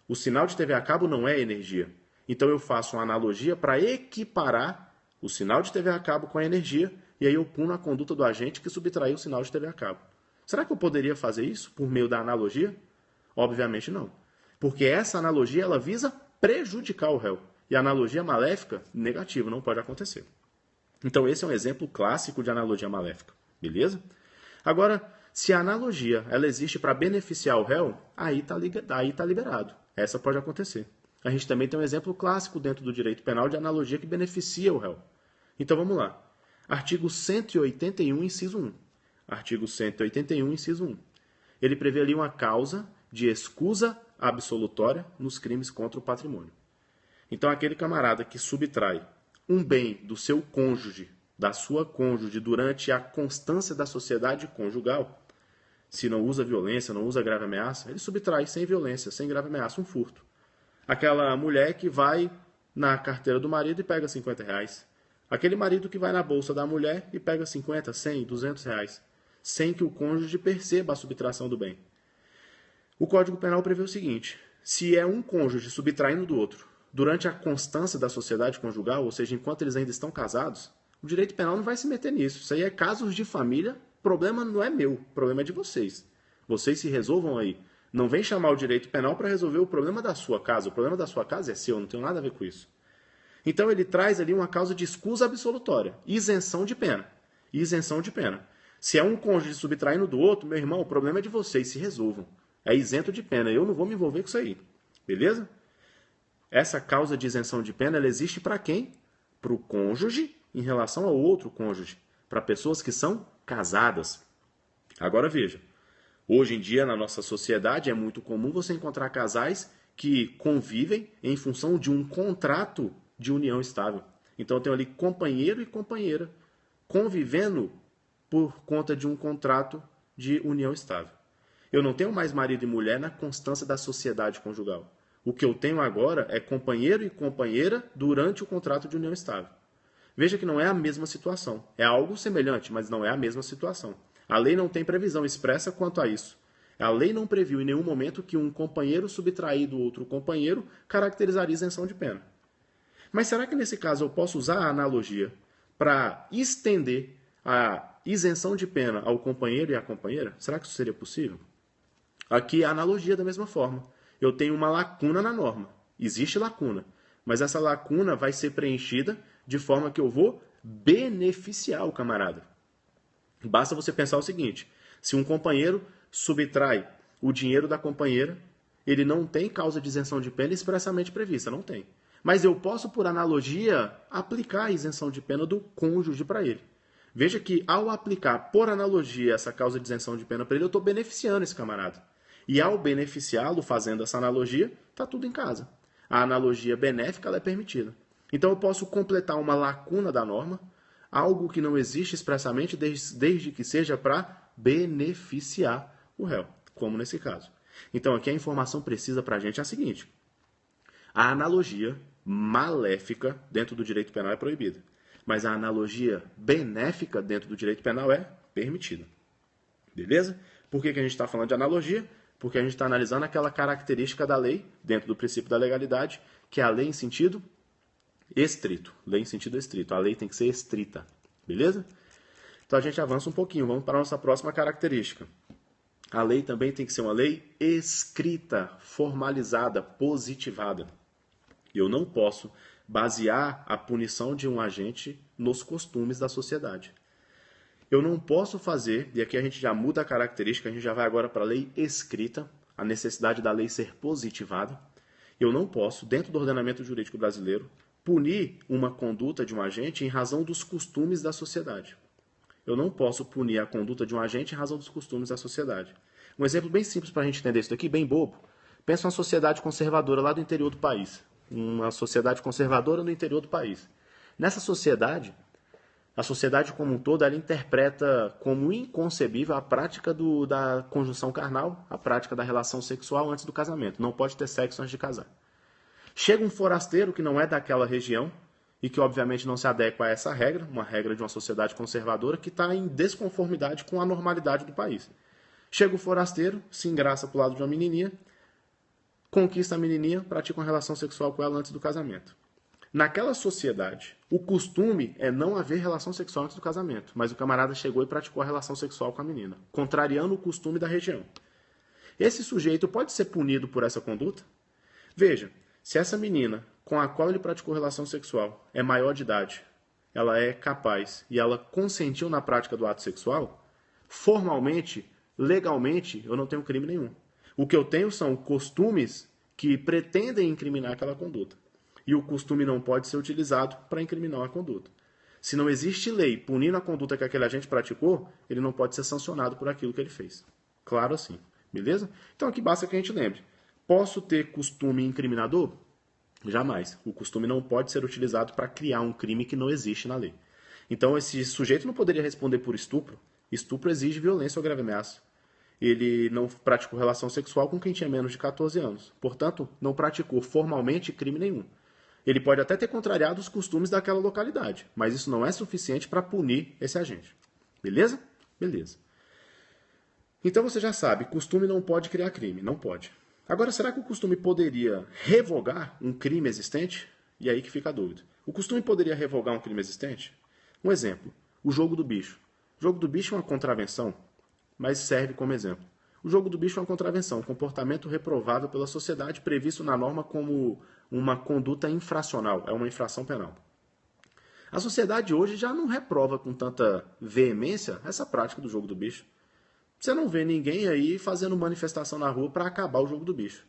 O sinal de TV a cabo não é energia. Então eu faço uma analogia para equiparar o sinal de TV a cabo com a energia e aí eu puno a conduta do agente que subtraiu o sinal de TV a cabo. Será que eu poderia fazer isso por meio da analogia? Obviamente não. Porque essa analogia ela visa prejudicar o réu. E a analogia maléfica, negativo, não pode acontecer. Então esse é um exemplo clássico de analogia maléfica. Beleza? Agora, se a analogia ela existe para beneficiar o réu, aí está liberado. Essa pode acontecer. A gente também tem um exemplo clássico dentro do direito penal de analogia que beneficia o réu. Então vamos lá. Artigo 181, inciso 1. Artigo 181, inciso 1. Ele prevê ali uma causa de escusa absolutória nos crimes contra o patrimônio. Então aquele camarada que subtrai um bem do seu cônjuge, da sua cônjuge, durante a constância da sociedade conjugal, se não usa violência, não usa grave ameaça, ele subtrai sem violência, sem grave ameaça, um furto. Aquela mulher que vai na carteira do marido e pega R$50. Aquele marido que vai na bolsa da mulher e pega 50, 100, R$200, sem que o cônjuge perceba a subtração do bem. O Código Penal prevê o seguinte: se é um cônjuge subtraindo do outro durante a constância da sociedade conjugal, ou seja, enquanto eles ainda estão casados, o direito penal não vai se meter nisso. Isso aí é casos de família, problema não é meu, problema é de vocês. Vocês se resolvam aí. Não vem chamar o direito penal para resolver o problema da sua casa. O problema da sua casa é seu, não tem nada a ver com isso. Então ele traz ali uma causa de escusa absolutória, isenção de pena. Isenção de pena. Se é um cônjuge subtraindo do outro, meu irmão, o problema é de vocês, se resolvam. É isento de pena, eu não vou me envolver com isso aí. Beleza? Essa causa de isenção de pena, ela existe para quem? Para o cônjuge em relação ao outro cônjuge. Para pessoas que são casadas. Agora veja, hoje em dia na nossa sociedade é muito comum você encontrar casais que convivem em função de um contrato de união estável. Então eu tenho ali companheiro e companheira convivendo por conta de um contrato de união estável. Eu não tenho mais marido e mulher na constância da sociedade conjugal. O que eu tenho agora é companheiro e companheira durante o contrato de união estável. Veja que não é a mesma situação. É algo semelhante, mas não é a mesma situação. A lei não tem previsão expressa quanto a isso. A lei não previu em nenhum momento que um companheiro subtrair do outro companheiro caracterizaria isenção de pena. Mas será que nesse caso eu posso usar a analogia para estender a isenção de pena ao companheiro e à companheira? Será que isso seria possível? Aqui a analogia da mesma forma. Eu tenho uma lacuna na norma. Existe lacuna. Mas essa lacuna vai ser preenchida de forma que eu vou beneficiar o camarada. Basta você pensar o seguinte: se um companheiro subtrai o dinheiro da companheira, ele não tem causa de isenção de pena expressamente prevista, não tem. Mas eu posso, por analogia, aplicar a isenção de pena do cônjuge para ele. Veja que ao aplicar, por analogia, essa causa de isenção de pena para ele, eu estou beneficiando esse camarada. E ao beneficiá-lo fazendo essa analogia, está tudo em casa. A analogia benéfica ela é permitida. Então eu posso completar uma lacuna da norma, algo que não existe expressamente desde que seja para beneficiar o réu, como nesse caso. Então aqui a informação precisa para a gente é a seguinte: a analogia maléfica dentro do direito penal é proibida, mas a analogia benéfica dentro do direito penal é permitida. Beleza? Por que a gente está falando de analogia? Porque a gente está analisando aquela característica da lei, dentro do princípio da legalidade, que é a lei em sentido estrito. Lei em sentido estrito. A lei tem que ser estrita. Beleza? Então a gente avança um pouquinho. Vamos para a nossa próxima característica. A lei também tem que ser uma lei escrita, formalizada, positivada. Eu não posso basear a punição de um agente nos costumes da sociedade. Eu não posso fazer, e aqui a gente já muda a característica, a gente já vai agora para a lei escrita, a necessidade da lei ser positivada. Eu não posso, dentro do ordenamento jurídico brasileiro, punir uma conduta de um agente em razão dos costumes da sociedade. Eu não posso punir a conduta de um agente em razão dos costumes da sociedade. Um exemplo bem simples para a gente entender isso daqui, bem bobo. Pensa uma sociedade conservadora lá do interior do país. Uma sociedade conservadora no interior do país. Nessa sociedade, a sociedade como um todo, ela interpreta como inconcebível a prática da conjunção carnal, a prática da relação sexual antes do casamento. Não pode ter sexo antes de casar. Chega um forasteiro que não é daquela região e que obviamente não se adequa a essa regra, uma regra de uma sociedade conservadora que está em desconformidade com a normalidade do país. Chega o forasteiro, se engraça pro lado de uma menininha, conquista a menininha, pratica uma relação sexual com ela antes do casamento. Naquela sociedade, o costume é não haver relação sexual antes do casamento, mas o camarada chegou e praticou a relação sexual com a menina, contrariando o costume da região. Esse sujeito pode ser punido por essa conduta? Veja, se essa menina com a qual ele praticou relação sexual é maior de idade, ela é capaz e ela consentiu na prática do ato sexual, formalmente, legalmente, eu não tenho crime nenhum. O que eu tenho são costumes que pretendem incriminar aquela conduta. E o costume não pode ser utilizado para incriminar uma conduta. Se não existe lei punindo a conduta que aquele agente praticou, ele não pode ser sancionado por aquilo que ele fez. Claro assim. Beleza? Então aqui basta que a gente lembre. Posso ter costume incriminador? Jamais. O costume não pode ser utilizado para criar um crime que não existe na lei. Então esse sujeito não poderia responder por estupro. Estupro exige violência ou grave ameaça. Ele não praticou relação sexual com quem tinha menos de 14 anos. Portanto, não praticou formalmente crime nenhum. Ele pode até ter contrariado os costumes daquela localidade, mas isso não é suficiente para punir esse agente. Beleza? Beleza. Então você já sabe, costume não pode criar crime, não pode. Agora, será que o costume poderia revogar um crime existente? E aí que fica a dúvida. O costume poderia revogar um crime existente? Um exemplo, o jogo do bicho. O jogo do bicho é uma contravenção, mas serve como exemplo. O jogo do bicho é uma contravenção, um comportamento reprovável pela sociedade previsto na norma como uma conduta infracional, é uma infração penal. A sociedade hoje já não reprova com tanta veemência essa prática do jogo do bicho. Você não vê ninguém aí fazendo manifestação na rua para acabar o jogo do bicho.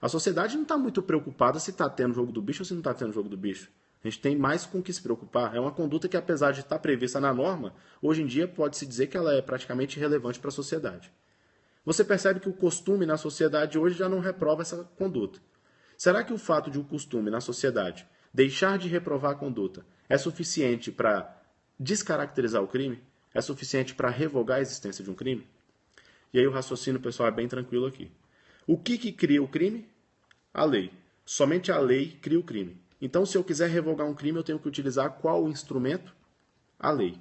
A sociedade não está muito preocupada se está tendo jogo do bicho ou se não está tendo jogo do bicho. A gente tem mais com o que se preocupar. É uma conduta que, apesar de estar prevista na norma, hoje em dia pode-se dizer que ela é praticamente irrelevante para a sociedade. Você percebe que o costume na sociedade hoje já não reprova essa conduta. Será que o fato de o costume na sociedade deixar de reprovar a conduta é suficiente para descaracterizar o crime? É suficiente para revogar a existência de um crime? E aí o raciocínio, pessoal, é bem tranquilo aqui. O que cria o crime? A lei. Somente a lei cria o crime. Então, se eu quiser revogar um crime, eu tenho que utilizar qual instrumento? A lei.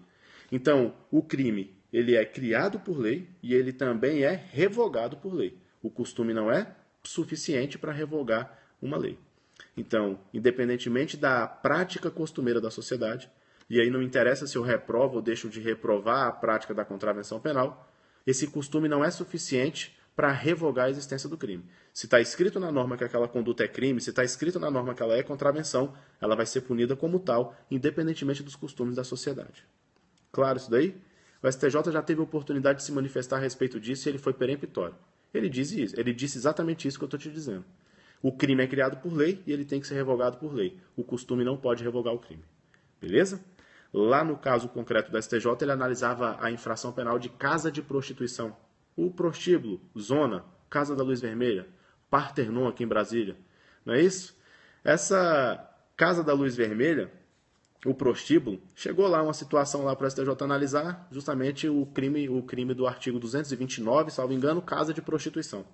Então, o crime, ele é criado por lei e ele também é revogado por lei. O costume não é suficiente para revogar uma lei. Então, independentemente da prática costumeira da sociedade, e aí não interessa se eu reprovo ou deixo de reprovar a prática da contravenção penal, esse costume não é suficiente para revogar a existência do crime. Se está escrito na norma que aquela conduta é crime, se está escrito na norma que ela é contravenção, ela vai ser punida como tal, independentemente dos costumes da sociedade. Claro isso daí? O STJ já teve a oportunidade de se manifestar a respeito disso e ele foi peremptório. Ele disse exatamente isso que eu estou te dizendo. O crime é criado por lei e ele tem que ser revogado por lei. O costume não pode revogar o crime. Beleza? Lá no caso concreto do STJ, ele analisava a infração penal de casa de prostituição. O prostíbulo, Zona, Casa da Luz Vermelha, Parthenon aqui em Brasília. Não é isso? Essa Casa da Luz Vermelha, o prostíbulo, chegou lá uma situação lá para o STJ analisar, justamente o crime do artigo 229, salvo engano, casa de prostituição.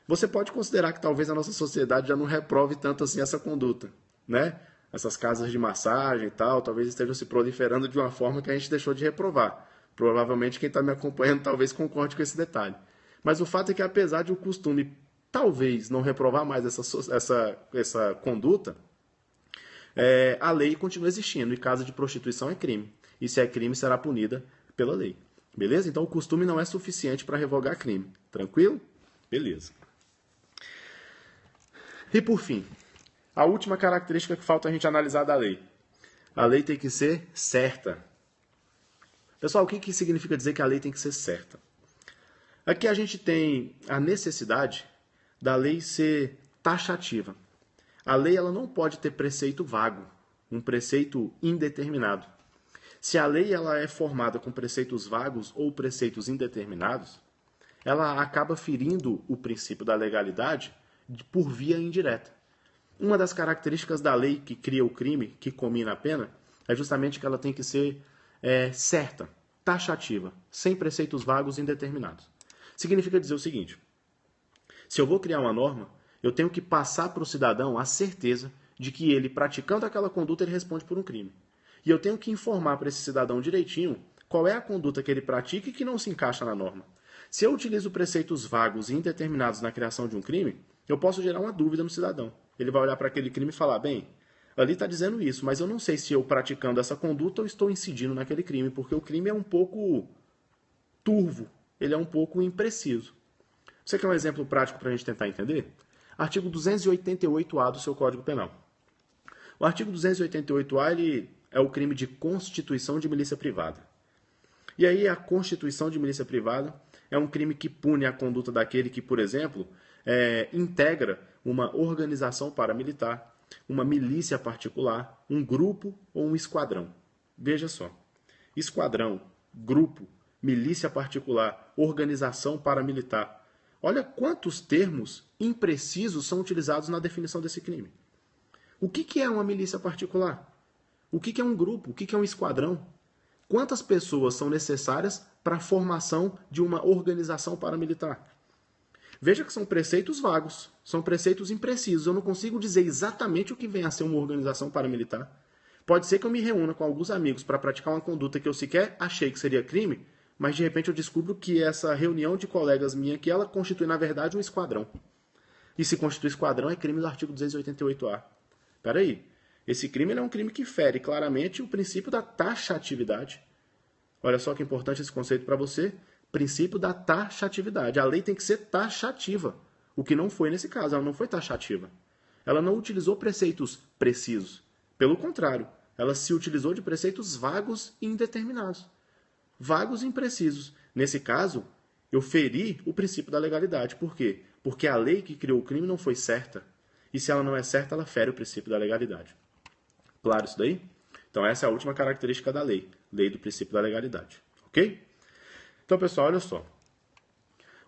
Você pode considerar que talvez a nossa sociedade já não reprove tanto assim essa conduta, né? Essas casas de massagem e tal, talvez estejam se proliferando de uma forma que a gente deixou de reprovar. Provavelmente quem está me acompanhando talvez concorde com esse detalhe. Mas o fato é que apesar de o costume talvez não reprovar mais essa conduta, a lei continua existindo e casa de prostituição é crime. E se é crime, será punida pela lei. Beleza? Então o costume não é suficiente para revogar crime. Tranquilo? Beleza. E por fim, a última característica que falta a gente analisar da lei. A lei tem que ser certa. Pessoal, o que significa dizer que a lei tem que ser certa? Aqui a gente tem a necessidade da lei ser taxativa. A lei ela não pode ter preceito vago, um preceito indeterminado. Se a lei ela é formada com preceitos vagos ou preceitos indeterminados, ela acaba ferindo o princípio da legalidade por via indireta. Uma das características da lei que cria o crime, que comina a pena, é justamente que ela tem que ser certa, taxativa, sem preceitos vagos e indeterminados. Significa dizer o seguinte: se eu vou criar uma norma, Eu tenho que passar para o cidadão a certeza de que ele, praticando aquela conduta, ele responde por um crime. E eu tenho que informar para esse cidadão direitinho qual é a conduta que ele pratica e que não se encaixa na norma. Se eu utilizo preceitos vagos e indeterminados na criação de um crime, eu posso gerar uma dúvida no cidadão. Ele vai olhar para aquele crime e falar, bem, ali está dizendo isso, mas eu não sei se eu praticando essa conduta eu estou incidindo naquele crime, porque o crime é um pouco turvo, ele é um pouco impreciso. Você quer um exemplo prático para a gente tentar entender? Artigo 288-A do seu Código Penal. O artigo 288-A ele é o crime de constituição de milícia privada. E aí a constituição de milícia privada é um crime que pune a conduta daquele que, por exemplo, integra uma organização paramilitar, uma milícia particular, um grupo ou um esquadrão. Veja só, esquadrão, grupo, milícia particular, organização paramilitar. Olha quantos termos imprecisos são utilizados na definição desse crime. O que é uma milícia particular? O que é um grupo? O que é um esquadrão? Quantas pessoas são necessárias para a formação de uma organização paramilitar? Veja que são preceitos vagos, são preceitos imprecisos. Eu não consigo dizer exatamente o que vem a ser uma organização paramilitar. Pode ser que eu me reúna com alguns amigos para praticar uma conduta que eu sequer achei que seria crime, mas de repente eu descubro que essa reunião de colegas minha aqui, ela constitui na verdade um esquadrão. E se constitui esquadrão é crime do artigo 288-A. Espera aí. Esse crime é um crime que fere claramente o princípio da taxatividade. Olha só que importante esse conceito para você. Princípio da taxatividade. A lei tem que ser taxativa. O que não foi nesse caso, ela não foi taxativa. Ela não utilizou preceitos precisos. Pelo contrário, ela se utilizou de preceitos vagos e indeterminados. Vagos e imprecisos. Nesse caso, eu feri o princípio da legalidade. Por quê? Porque a lei que criou o crime não foi certa. E se ela não é certa, ela fere o princípio da legalidade. Claro isso daí? Então essa é a última característica da lei. Lei do princípio da legalidade. Ok? Então, pessoal, olha só.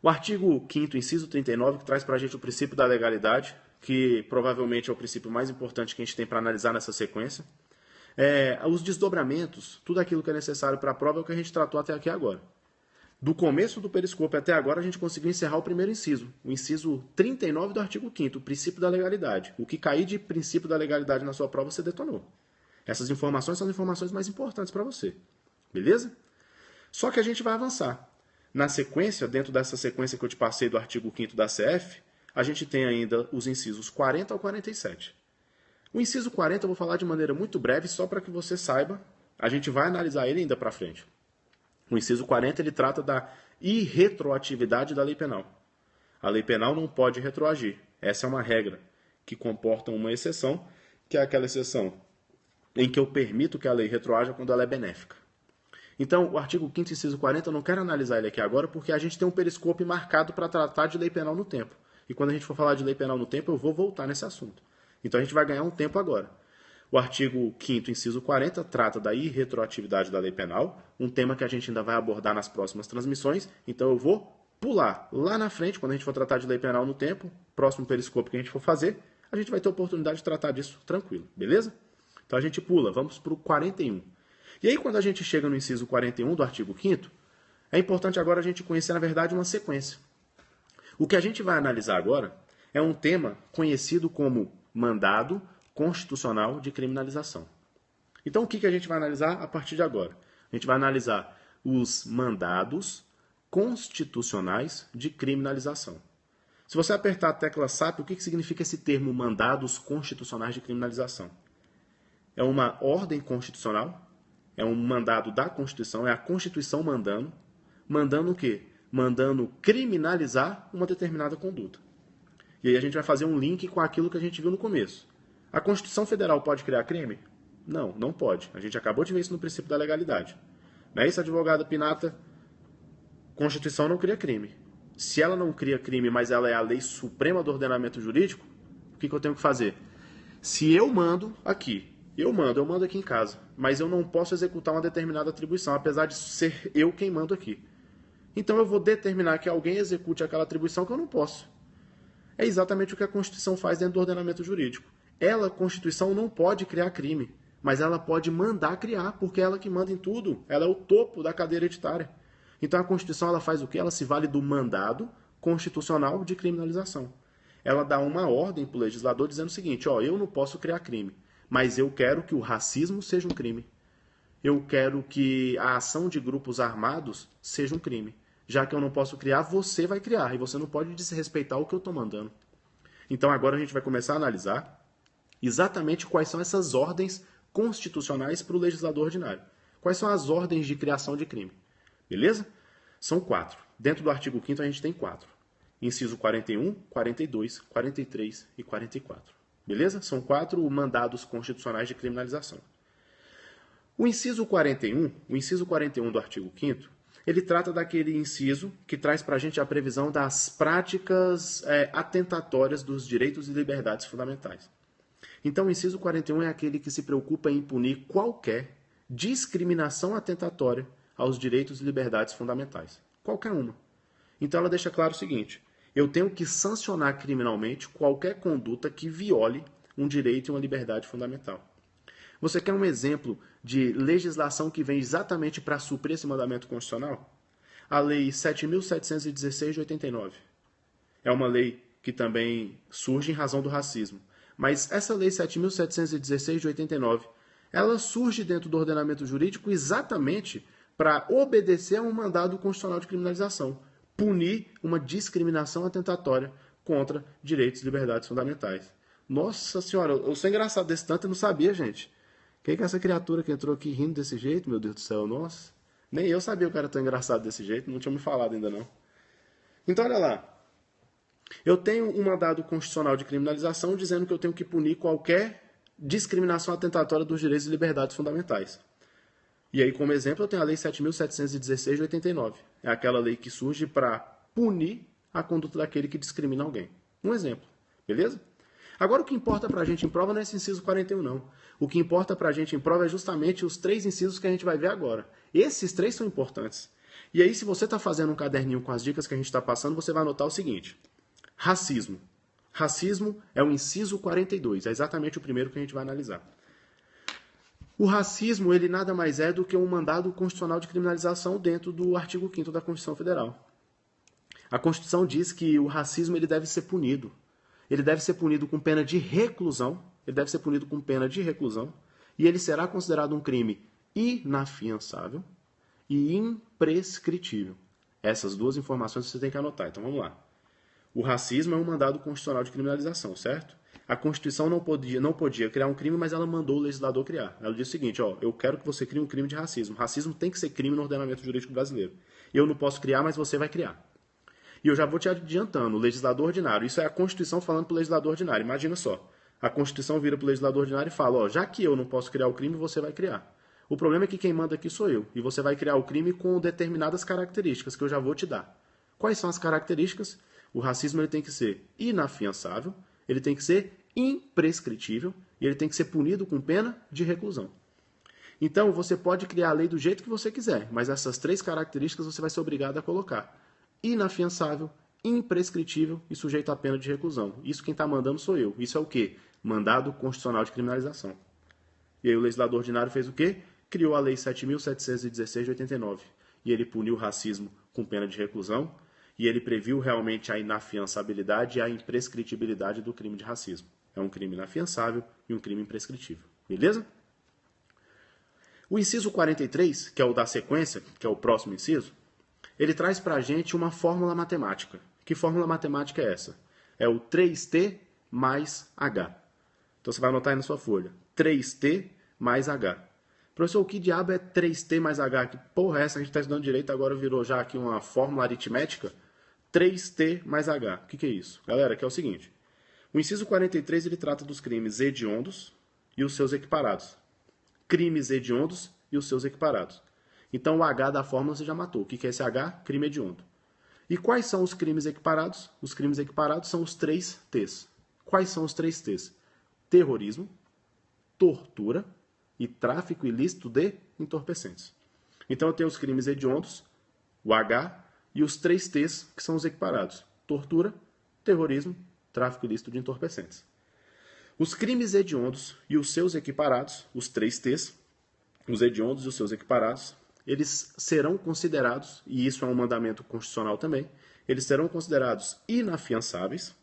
O artigo 5º, inciso 39, que traz para a gente o princípio da legalidade, que provavelmente é o princípio mais importante que a gente tem para analisar nessa sequência. Os desdobramentos, tudo aquilo que é necessário para a prova é o que a gente tratou até aqui agora. Do começo do periscópio até agora, a gente conseguiu encerrar o primeiro inciso, o inciso 39 do artigo 5º, o princípio da legalidade. O que cair de princípio da legalidade na sua prova, você detonou. Essas informações são as informações mais importantes para você. Beleza? Só que a gente vai avançar. Na sequência, dentro dessa sequência que eu te passei do artigo 5º da CF, a gente tem ainda os incisos 40 ao 47. O inciso 40 eu vou falar de maneira muito breve, só para que você saiba. A gente vai analisar ele ainda para frente. O inciso 40 ele trata da irretroatividade da lei penal. A lei penal não pode retroagir. Essa é uma regra que comporta uma exceção, que é aquela exceção em que eu permito que a lei retroaja quando ela é benéfica. Então, o artigo 5º, inciso 40, eu não quero analisar ele aqui agora, porque a gente tem um periscópio marcado para tratar de lei penal no tempo. E quando a gente for falar de lei penal no tempo, eu vou voltar nesse assunto. Então, a gente vai ganhar um tempo agora. O artigo 5º, inciso 40, trata da irretroatividade da lei penal, um tema que a gente ainda vai abordar nas próximas transmissões. Então, eu vou pular lá na frente, quando a gente for tratar de lei penal no tempo, próximo periscópio que a gente for fazer, a gente vai ter a oportunidade de tratar disso tranquilo, beleza? Então, a gente pula, vamos para o 41. E aí, quando a gente chega no inciso 41 do artigo 5º, é importante agora a gente conhecer, na verdade, uma sequência. O que a gente vai analisar agora é um tema conhecido como mandado constitucional de criminalização. Então, o que a gente vai analisar a partir de agora? A gente vai analisar os mandados constitucionais de criminalização. Se você apertar a tecla SAP, o que significa esse termo mandados constitucionais de criminalização? É uma ordem constitucional. É um mandado da Constituição, é a Constituição mandando. Mandando o quê? Mandando criminalizar uma determinada conduta. E aí a gente vai fazer um link com aquilo que a gente viu no começo. A Constituição Federal pode criar crime? Não, não pode. A gente acabou de ver isso no princípio da legalidade. Não é isso, advogada Pinata? Constituição não cria crime. Se ela não cria crime, mas ela é a lei suprema do ordenamento jurídico, o que eu tenho que fazer? Se eu mando aqui, eu mando aqui em casa, mas eu não posso executar uma determinada atribuição, apesar de ser eu quem mando aqui. Então eu vou determinar que alguém execute aquela atribuição que eu não posso. É exatamente o que a Constituição faz dentro do ordenamento jurídico. Ela, a Constituição, não pode criar crime, mas ela pode mandar criar, porque é ela que manda em tudo. Ela é o topo da cadeia hereditária. Então a Constituição ela faz o quê? Ela se vale do mandado constitucional de criminalização. ela dá uma ordem para o legislador dizendo o seguinte, ó, eu não posso criar crime, mas eu quero que o racismo seja um crime. Eu quero que a ação de grupos armados seja um crime. Já que eu não posso criar, você vai criar, e você não pode desrespeitar o que eu estou mandando. Então agora a gente vai começar a analisar exatamente quais são essas ordens constitucionais para o legislador ordinário. Quais são as ordens de criação de crime. Beleza? São 4. Dentro do artigo 5º a gente tem 4. Inciso 41, 42, 43 e 44. Beleza? São 4 mandados constitucionais de criminalização. O inciso 41 do artigo 5º, ele trata daquele inciso que traz para a gente a previsão das práticas atentatórias dos direitos e liberdades fundamentais. Então, o inciso 41 é aquele que se preocupa em punir qualquer discriminação atentatória aos direitos e liberdades fundamentais. Qualquer uma. Então, ela deixa claro o seguinte, eu tenho que sancionar criminalmente qualquer conduta que viole um direito e uma liberdade fundamental. Você quer um exemplo de legislação que vem exatamente para suprir esse mandamento constitucional? A Lei 7.716 de 89. É uma lei que também surge em razão do racismo. Mas essa Lei 7.716 de 89, ela surge dentro do ordenamento jurídico exatamente para obedecer a um mandado constitucional de criminalização, punir uma discriminação atentatória contra direitos e liberdades fundamentais. Nossa senhora, eu sou engraçado desse tanto e não sabia, gente. Quem que é essa criatura que entrou aqui rindo desse jeito, meu Deus do céu? Nossa, nem eu sabia que o cara tão engraçado desse jeito, não tinha me falado ainda não. Então, olha lá. Eu tenho um mandado constitucional de criminalização dizendo que eu tenho que punir qualquer discriminação atentatória dos direitos e liberdades fundamentais. E aí, como exemplo, eu tenho a Lei 7.716 de 89. É aquela lei que surge para punir a conduta daquele que discrimina alguém. Um exemplo, beleza? Agora, o que importa para a gente em prova não é esse inciso 41, não. O que importa para a gente em prova é justamente os 3 incisos que a gente vai ver agora. Esses 3 são importantes. E aí, se você está fazendo um caderninho com as dicas que a gente está passando, você vai anotar o seguinte. Racismo. Racismo é o inciso 42. É exatamente o primeiro que a gente vai analisar. O racismo, ele nada mais é do que um mandado constitucional de criminalização dentro do artigo 5º da Constituição Federal. A Constituição diz que o racismo ele deve ser punido. Ele deve ser punido com pena de reclusão. E ele será considerado um crime inafiançável e imprescritível. Essas 2 informações você tem que anotar. Então vamos lá. O racismo é um mandado constitucional de criminalização, certo? A Constituição não podia criar um crime, mas ela mandou o legislador criar. Ela disse o seguinte, ó, eu quero que você crie um crime de racismo. Racismo tem que ser crime no ordenamento jurídico brasileiro. Eu não posso criar, mas você vai criar. E eu já vou te adiantando, o legislador ordinário, isso é a Constituição falando para o legislador ordinário, imagina só. A Constituição vira para o legislador ordinário e fala, ó, já que eu não posso criar o crime, você vai criar. O problema é que quem manda aqui sou eu, e você vai criar o crime com determinadas características que eu já vou te dar. Quais são as características? O racismo ele tem que ser inafiançável, ele tem que ser imprescritível e ele tem que ser punido com pena de reclusão. Então, você pode criar a lei do jeito que você quiser, mas essas 3 características você vai ser obrigado a colocar. Inafiançável, imprescritível e sujeito à pena de reclusão. Isso quem está mandando sou eu. Isso é o quê? Mandado constitucional de criminalização. E aí o legislador ordinário fez o quê? Criou a Lei 7.716 de 89. E ele puniu o racismo com pena de reclusão e ele previu realmente a inafiançabilidade e a imprescritibilidade do crime de racismo. É um crime inafiançável e um crime imprescritível. Beleza? O inciso 43, que é o da sequência, que é o próximo inciso, ele traz para a gente uma fórmula matemática. Que fórmula matemática é essa? É o 3t mais h. Então você vai anotar aí na sua folha. 3t mais h. Professor, o que diabo é 3t mais h? Que porra é essa? A gente está estudando direito, agora virou já aqui uma fórmula aritmética. 3t mais h. O que é isso? Galera, que é o seguinte. O inciso 43 ele trata dos crimes hediondos e os seus equiparados. Crimes hediondos e os seus equiparados. Então, o H da fórmula você já matou. O que é esse H? Crime hediondo. E quais são os crimes equiparados? Os crimes equiparados são os 3 T's. Quais são os 3 T's? Terrorismo, tortura e tráfico ilícito de entorpecentes. Então, eu tenho os crimes hediondos, o H, e os 3 T's, que são os equiparados. Tortura, terrorismo, tráfico ilícito de entorpecentes. Os crimes hediondos e os seus equiparados, os 3 T's, os hediondos e os seus equiparados, eles serão considerados, e isso é um mandamento constitucional também, eles serão considerados inafiançáveis,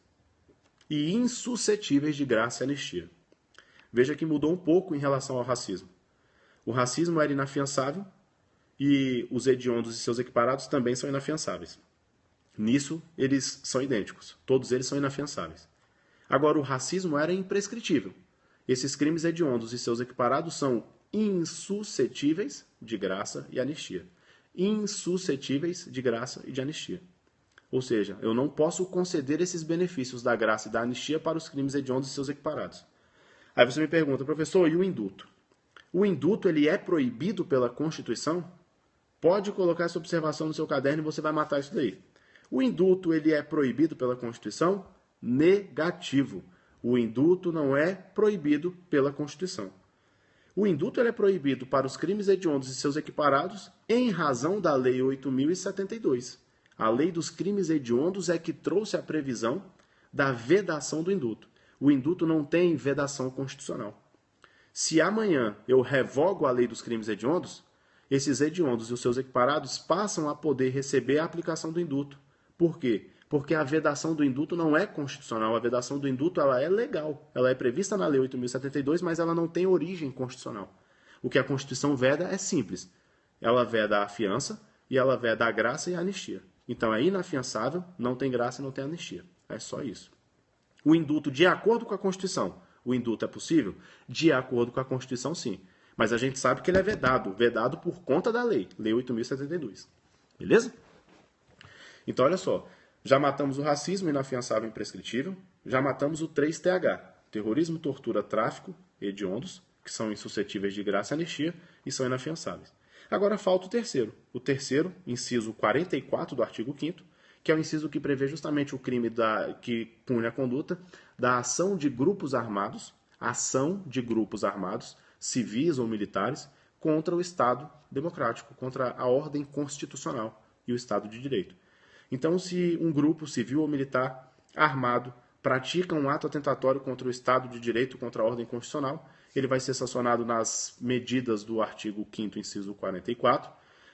e insuscetíveis de graça e anistia. Veja que mudou um pouco em relação ao racismo. O racismo era inafiançável e os hediondos e seus equiparados também são inafiançáveis. Nisso, eles são idênticos. Todos eles são inafiançáveis. Agora, o racismo era imprescritível. Esses crimes hediondos e seus equiparados são insuscetíveis de graça e anistia. Insuscetíveis de graça e de anistia. Ou seja, eu não posso conceder esses benefícios da graça e da anistia para os crimes hediondos e seus equiparados. Aí você me pergunta, professor, e o indulto? O indulto ele é proibido pela Constituição? Pode colocar essa observação no seu caderno e você vai matar isso daí. O indulto ele é proibido pela Constituição? Negativo. O indulto não é proibido pela Constituição. O indulto ele é proibido para os crimes hediondos e seus equiparados em razão da Lei 8.072. A Lei dos Crimes Hediondos é que trouxe a previsão da vedação do indulto. O indulto não tem vedação constitucional. Se amanhã eu revogo a Lei dos Crimes Hediondos, esses hediondos e os seus equiparados passam a poder receber a aplicação do indulto. Por quê? Porque a vedação do indulto não é constitucional. A vedação do indulto ela é legal. Ela é prevista na Lei 8.072, mas ela não tem origem constitucional. O que a Constituição veda é simples. Ela veda a fiança e ela veda a graça e a anistia. Então é inafiançável, não tem graça e não tem anistia. É só isso. O indulto, de acordo com a Constituição, o indulto é possível? De acordo com a Constituição, sim. Mas a gente sabe que ele é vedado por conta da lei, Lei 8.072. Beleza? Então, olha só. Já matamos o racismo inafiançável e imprescritível. Já matamos o 3TH. Terrorismo, tortura, tráfico, hediondos, que são insuscetíveis de graça e anistia e são inafiançáveis. Agora falta o terceiro. O terceiro, inciso 44 do artigo 5º, que é o inciso que prevê justamente o crime que pune a conduta da ação de grupos armados, civis ou militares, contra o Estado democrático, contra a ordem constitucional e o Estado de Direito. Então, se um grupo civil ou militar armado pratica um ato atentatório contra o Estado de Direito, contra a ordem constitucional, ele vai ser sancionado nas medidas do artigo 5º, inciso 44,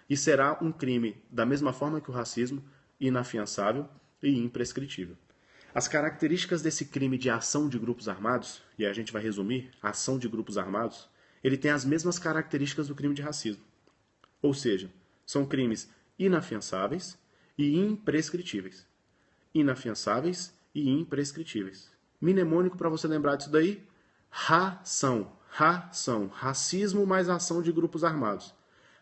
e será um crime, da mesma forma que o racismo, inafiançável e imprescritível. As características desse crime de ação de grupos armados, e a gente vai resumir, ação de grupos armados, ele tem as mesmas características do crime de racismo. Ou seja, são crimes inafiançáveis e imprescritíveis. Inafiançáveis e imprescritíveis. Mnemônico para você lembrar disso daí? Ração. Racismo mais ação de grupos armados.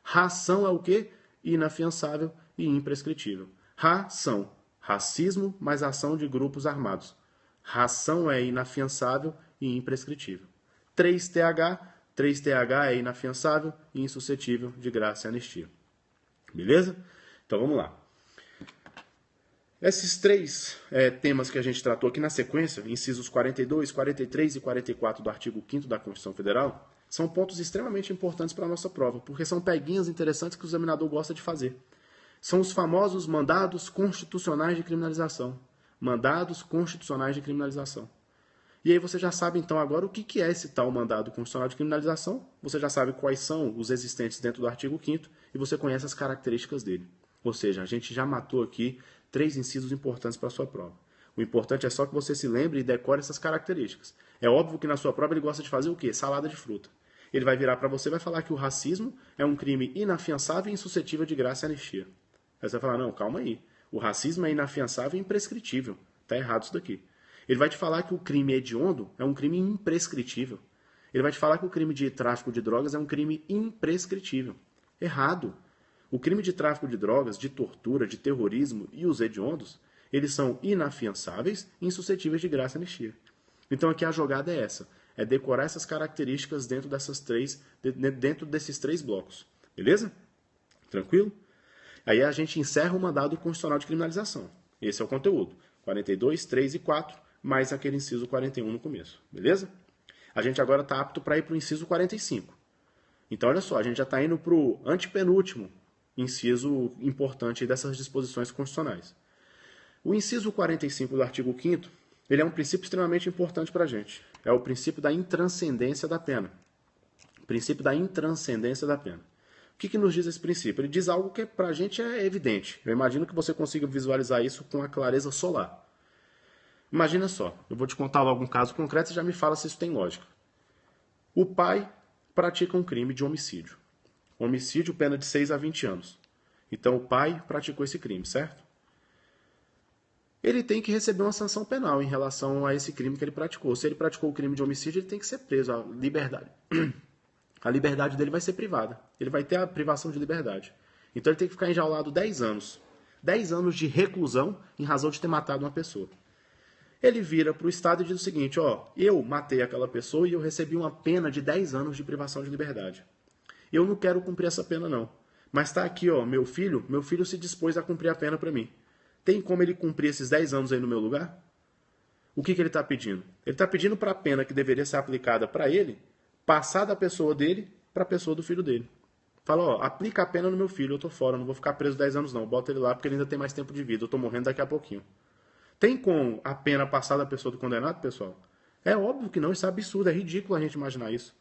Ração é o quê? Inafiançável e imprescritível. Ração. Racismo mais ação de grupos armados. Ração é inafiançável e imprescritível. 3TH. 3TH é inafiançável e insuscetível de graça e anistia. Beleza? Então vamos lá. Esses três temas que a gente tratou aqui na sequência, incisos 42, 43 e 44 do artigo 5º da Constituição Federal, são pontos extremamente importantes para a nossa prova, porque são peguinhas interessantes que o examinador gosta de fazer. São os famosos mandados constitucionais de criminalização. Mandados constitucionais de criminalização. E aí você já sabe então agora o que é esse tal mandado constitucional de criminalização, você já sabe quais são os existentes dentro do artigo 5º e você conhece as características dele. Ou seja, a gente já matou aqui 3 incisos importantes para a sua prova. O importante é só que você se lembre e decore essas características. É óbvio que na sua prova ele gosta de fazer o quê? Salada de fruta. Ele vai virar para você e vai falar que o racismo é um crime inafiançável e insuscetível de graça e anistia. Aí você vai falar, não, calma aí. O racismo é inafiançável e imprescritível. Está errado isso daqui. Ele vai te falar que o crime hediondo é um crime imprescritível. Ele vai te falar que o crime de tráfico de drogas é um crime imprescritível. Errado. O crime de tráfico de drogas, de tortura, de terrorismo e os hediondos, eles são inafiançáveis e insuscetíveis de graça e anistia. Então aqui a jogada é essa. É decorar essas características dentro desses 3 blocos. Beleza? Tranquilo? Aí a gente encerra o mandado constitucional de criminalização. Esse é o conteúdo. 42, 3 e 4, mais aquele inciso 41 no começo. Beleza? A gente agora está apto para ir para o inciso 45. Então, olha só, a gente já está indo para o antepenúltimo inciso importante dessas disposições constitucionais. O inciso 45 do artigo 5º, ele é um princípio extremamente importante para a gente. É o princípio da intranscendência da pena. O princípio da intranscendência da pena. O que nos diz esse princípio? Ele diz algo que para a gente é evidente. Eu imagino que você consiga visualizar isso com a clareza solar. Imagina só, eu vou te contar logo um caso concreto e já me fala se isso tem lógica. O pai pratica um crime de homicídio. Homicídio, pena de 6 a 20 anos. Então o pai praticou esse crime, certo? Ele tem que receber uma sanção penal em relação a esse crime que ele praticou. Se ele praticou o crime de homicídio, ele tem que ser preso. A liberdade dele vai ser privada. Ele vai ter a privação de liberdade. Então ele tem que ficar enjaulado 10 anos. 10 anos de reclusão em razão de ter matado uma pessoa. Ele vira para o Estado e diz o seguinte, eu matei aquela pessoa e eu recebi uma pena de 10 anos de privação de liberdade. Eu não quero cumprir essa pena não. Mas está aqui, meu filho se dispôs a cumprir a pena para mim. Tem como ele cumprir esses 10 anos aí no meu lugar? O que ele está pedindo? Ele está pedindo para a pena que deveria ser aplicada para ele, passar da pessoa dele para a pessoa do filho dele. Fala, aplica a pena no meu filho, eu tô fora, não vou ficar preso 10 anos não. Bota ele lá porque ele ainda tem mais tempo de vida, eu tô morrendo daqui a pouquinho. Tem como a pena passar da pessoa do condenado, pessoal? É óbvio que não, isso é absurdo, é ridículo a gente imaginar isso.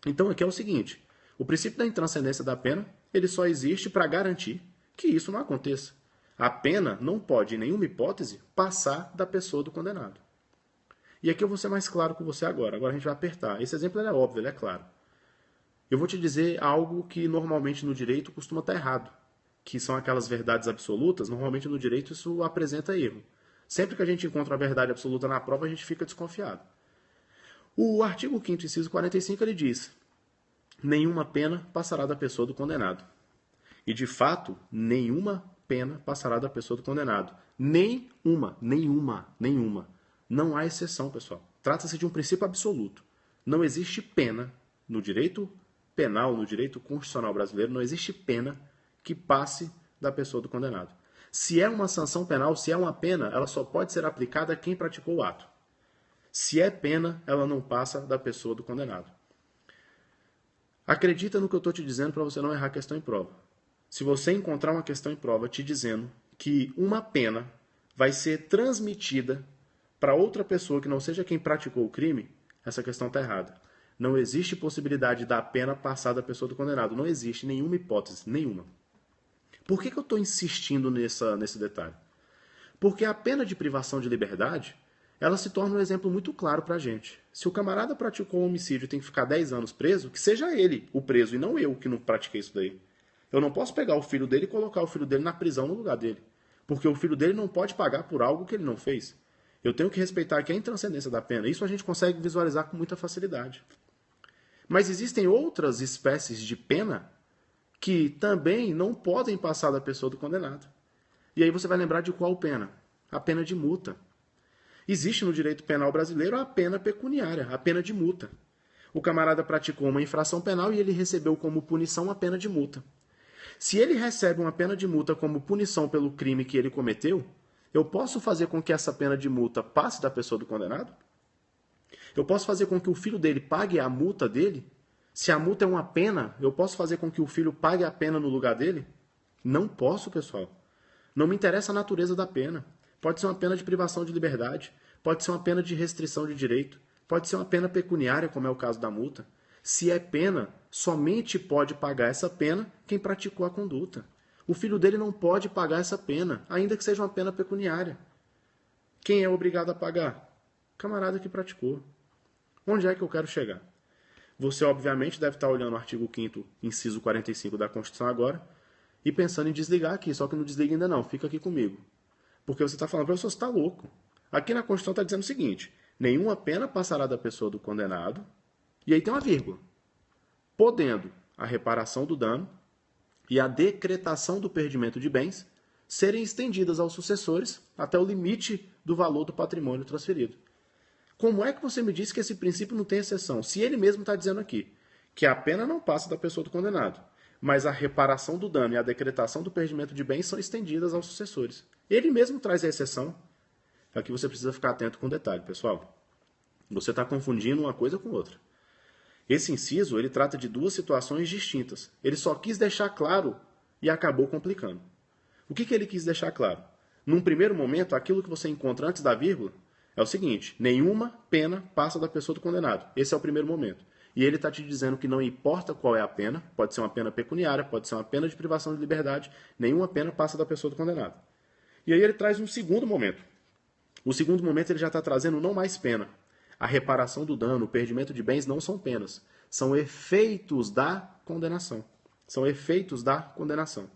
Então aqui é o seguinte, o princípio da intranscendência da pena, ele só existe para garantir que isso não aconteça. A pena não pode, em nenhuma hipótese, passar da pessoa do condenado. E aqui eu vou ser mais claro com você agora. Agora a gente vai apertar. Esse exemplo é óbvio, ele é claro. Eu vou te dizer algo que normalmente no direito costuma estar errado, que são aquelas verdades absolutas. Normalmente no direito isso apresenta erro. Sempre que a gente encontra a verdade absoluta na prova, a gente fica desconfiado. O artigo 5º, inciso 45, ele diz: nenhuma pena passará da pessoa do condenado. E de fato, nenhuma pena passará da pessoa do condenado. Nenhuma. Não há exceção, pessoal. Trata-se de um princípio absoluto. Não existe pena no direito penal, no direito constitucional brasileiro, não existe pena que passe da pessoa do condenado. Se é uma sanção penal, se é uma pena, ela só pode ser aplicada a quem praticou o ato. Se é pena, ela não passa da pessoa do condenado. Acredita no que eu estou te dizendo para você não errar a questão em prova. Se você encontrar uma questão em prova te dizendo que uma pena vai ser transmitida para outra pessoa que não seja quem praticou o crime, essa questão está errada. Não existe possibilidade da pena passar da pessoa do condenado. Não existe nenhuma hipótese, nenhuma. Por que eu estou insistindo nesse detalhe? Porque a pena de privação de liberdade, ela se torna um exemplo muito claro para a gente. Se o camarada praticou um homicídio e tem que ficar 10 anos preso, que seja ele o preso e não eu que não pratiquei isso daí. Eu não posso pegar o filho dele e colocar o filho dele na prisão no lugar dele. Porque o filho dele não pode pagar por algo que ele não fez. Eu tenho que respeitar aqui a intranscendência da pena. Isso a gente consegue visualizar com muita facilidade. Mas existem outras espécies de pena que também não podem passar da pessoa do condenado. E aí você vai lembrar de qual pena? A pena de multa. Existe no direito penal brasileiro a pena pecuniária, a pena de multa. O camarada praticou uma infração penal e ele recebeu como punição a pena de multa. Se ele recebe uma pena de multa como punição pelo crime que ele cometeu, eu posso fazer com que essa pena de multa passe da pessoa do condenado? Eu posso fazer com que o filho dele pague a multa dele? Se a multa é uma pena, eu posso fazer com que o filho pague a pena no lugar dele? Não posso, pessoal. Não me interessa a natureza da pena. Pode ser uma pena de privação de liberdade, pode ser uma pena de restrição de direito, pode ser uma pena pecuniária, como é o caso da multa. Se é pena, somente pode pagar essa pena quem praticou a conduta. O filho dele não pode pagar essa pena, ainda que seja uma pena pecuniária. Quem é obrigado a pagar? O camarada que praticou. Onde é que eu quero chegar? Você, obviamente, deve estar olhando o artigo 5º, inciso 45 da Constituição agora, e pensando em desligar aqui, só que não desliga ainda não, fica aqui comigo. Porque você está falando, professor, você está louco. Aqui na Constituição está dizendo o seguinte: nenhuma pena passará da pessoa do condenado, e aí tem uma vírgula, podendo a reparação do dano e a decretação do perdimento de bens serem estendidas aos sucessores até o limite do valor do patrimônio transferido. Como é que você me disse que esse princípio não tem exceção? Se ele mesmo está dizendo aqui que a pena não passa da pessoa do condenado, mas a reparação do dano e a decretação do perdimento de bens são estendidas aos sucessores. Ele mesmo traz a exceção. Aqui você precisa ficar atento com o detalhe, pessoal. Você está confundindo uma coisa com outra. Esse inciso, ele trata de duas situações distintas. Ele só quis deixar claro e acabou complicando. O que ele quis deixar claro? Num primeiro momento, aquilo que você encontra antes da vírgula é o seguinte: nenhuma pena passa da pessoa do condenado. Esse é o primeiro momento. E ele está te dizendo que não importa qual é a pena, pode ser uma pena pecuniária, pode ser uma pena de privação de liberdade, nenhuma pena passa da pessoa do condenado. E aí ele traz um segundo momento. O segundo momento ele já está trazendo não mais pena. A reparação do dano, o perdimento de bens não são penas. São efeitos da condenação. São efeitos da condenação.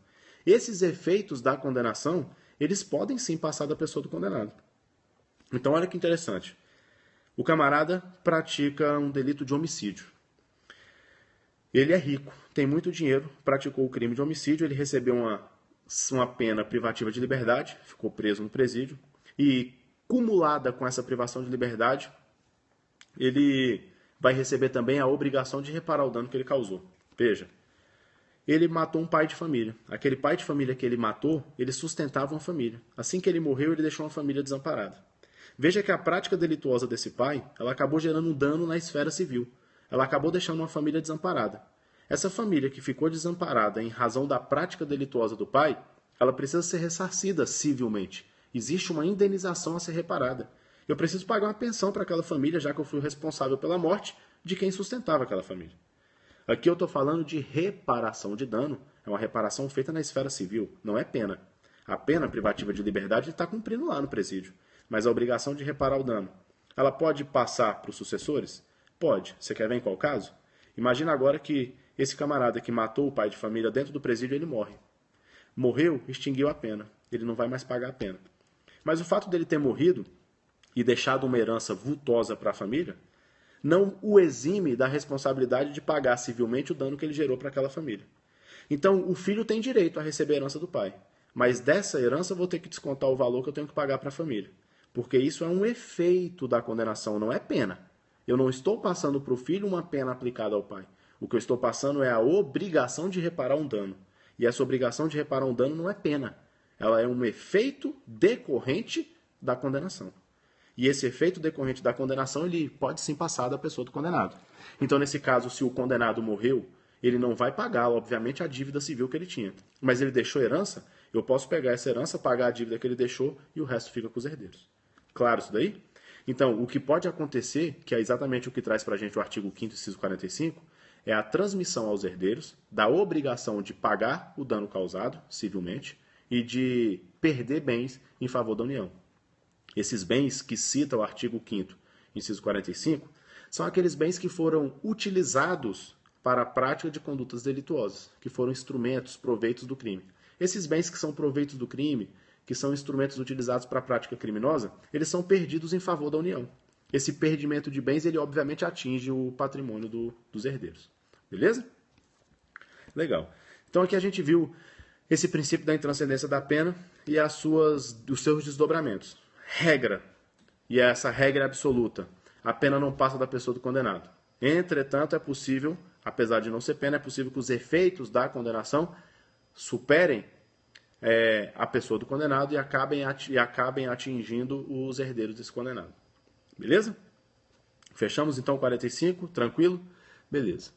Esses efeitos da condenação, eles podem sim passar da pessoa do condenado. Então olha que interessante. O camarada pratica um delito de homicídio. Ele é rico, tem muito dinheiro, praticou o crime de homicídio, ele recebeu uma pena privativa de liberdade, ficou preso no presídio, e cumulada com essa privação de liberdade, ele vai receber também a obrigação de reparar o dano que ele causou. Veja, ele matou um pai de família. Aquele pai de família que ele matou, ele sustentava uma família. Assim que ele morreu, ele deixou uma família desamparada. Veja que a prática delituosa desse pai, ela acabou gerando um dano na esfera civil. Ela acabou deixando uma família desamparada. Essa família que ficou desamparada em razão da prática delituosa do pai, ela precisa ser ressarcida civilmente. Existe uma indenização a ser reparada. Eu preciso pagar uma pensão para aquela família, já que eu fui o responsável pela morte de quem sustentava aquela família. Aqui eu estou falando de reparação de dano. É uma reparação feita na esfera civil, não é pena. A pena privativa de liberdade está cumprindo lá no presídio. Mas a obrigação de reparar o dano, ela pode passar para os sucessores? Pode. Você quer ver em qual caso? Imagina agora que esse camarada que matou o pai de família dentro do presídio, ele morre. Morreu, extinguiu a pena. Ele não vai mais pagar a pena. Mas o fato dele ter morrido e deixado uma herança vultosa para a família, não o exime da responsabilidade de pagar civilmente o dano que ele gerou para aquela família. Então, o filho tem direito a receber a herança do pai. Mas dessa herança eu vou ter que descontar o valor que eu tenho que pagar para a família. Porque isso é um efeito da condenação, não é pena. Eu não estou passando para o filho uma pena aplicada ao pai. O que eu estou passando é a obrigação de reparar um dano. E essa obrigação de reparar um dano não é pena. Ela é um efeito decorrente da condenação. E esse efeito decorrente da condenação, ele pode sim passar da pessoa do condenado. Então, nesse caso, se o condenado morreu, ele não vai pagar, obviamente, a dívida civil que ele tinha. Mas ele deixou herança, eu posso pegar essa herança, pagar a dívida que ele deixou e o resto fica com os herdeiros. Claro isso daí? Então, o que pode acontecer, que é exatamente o que traz para a gente o artigo 5º, inciso 45, é a transmissão aos herdeiros da obrigação de pagar o dano causado, civilmente, e de perder bens em favor da União. Esses bens que cita o artigo 5º, inciso 45, são aqueles bens que foram utilizados para a prática de condutas delituosas, que foram instrumentos, proveitos do crime. Esses bens que são proveitos do crime, que são instrumentos utilizados para a prática criminosa, eles são perdidos em favor da União. Esse perdimento de bens, ele obviamente atinge o patrimônio dos herdeiros. Beleza? Legal. Então aqui a gente viu esse princípio da intranscendência da pena e os seus desdobramentos. Regra, e essa regra é absoluta. A pena não passa da pessoa do condenado. Entretanto, é possível, apesar de não ser pena, é possível que os efeitos da condenação superem a pessoa do condenado e acabem atingindo os herdeiros desse condenado. Beleza? Fechamos então o 45, tranquilo? Beleza.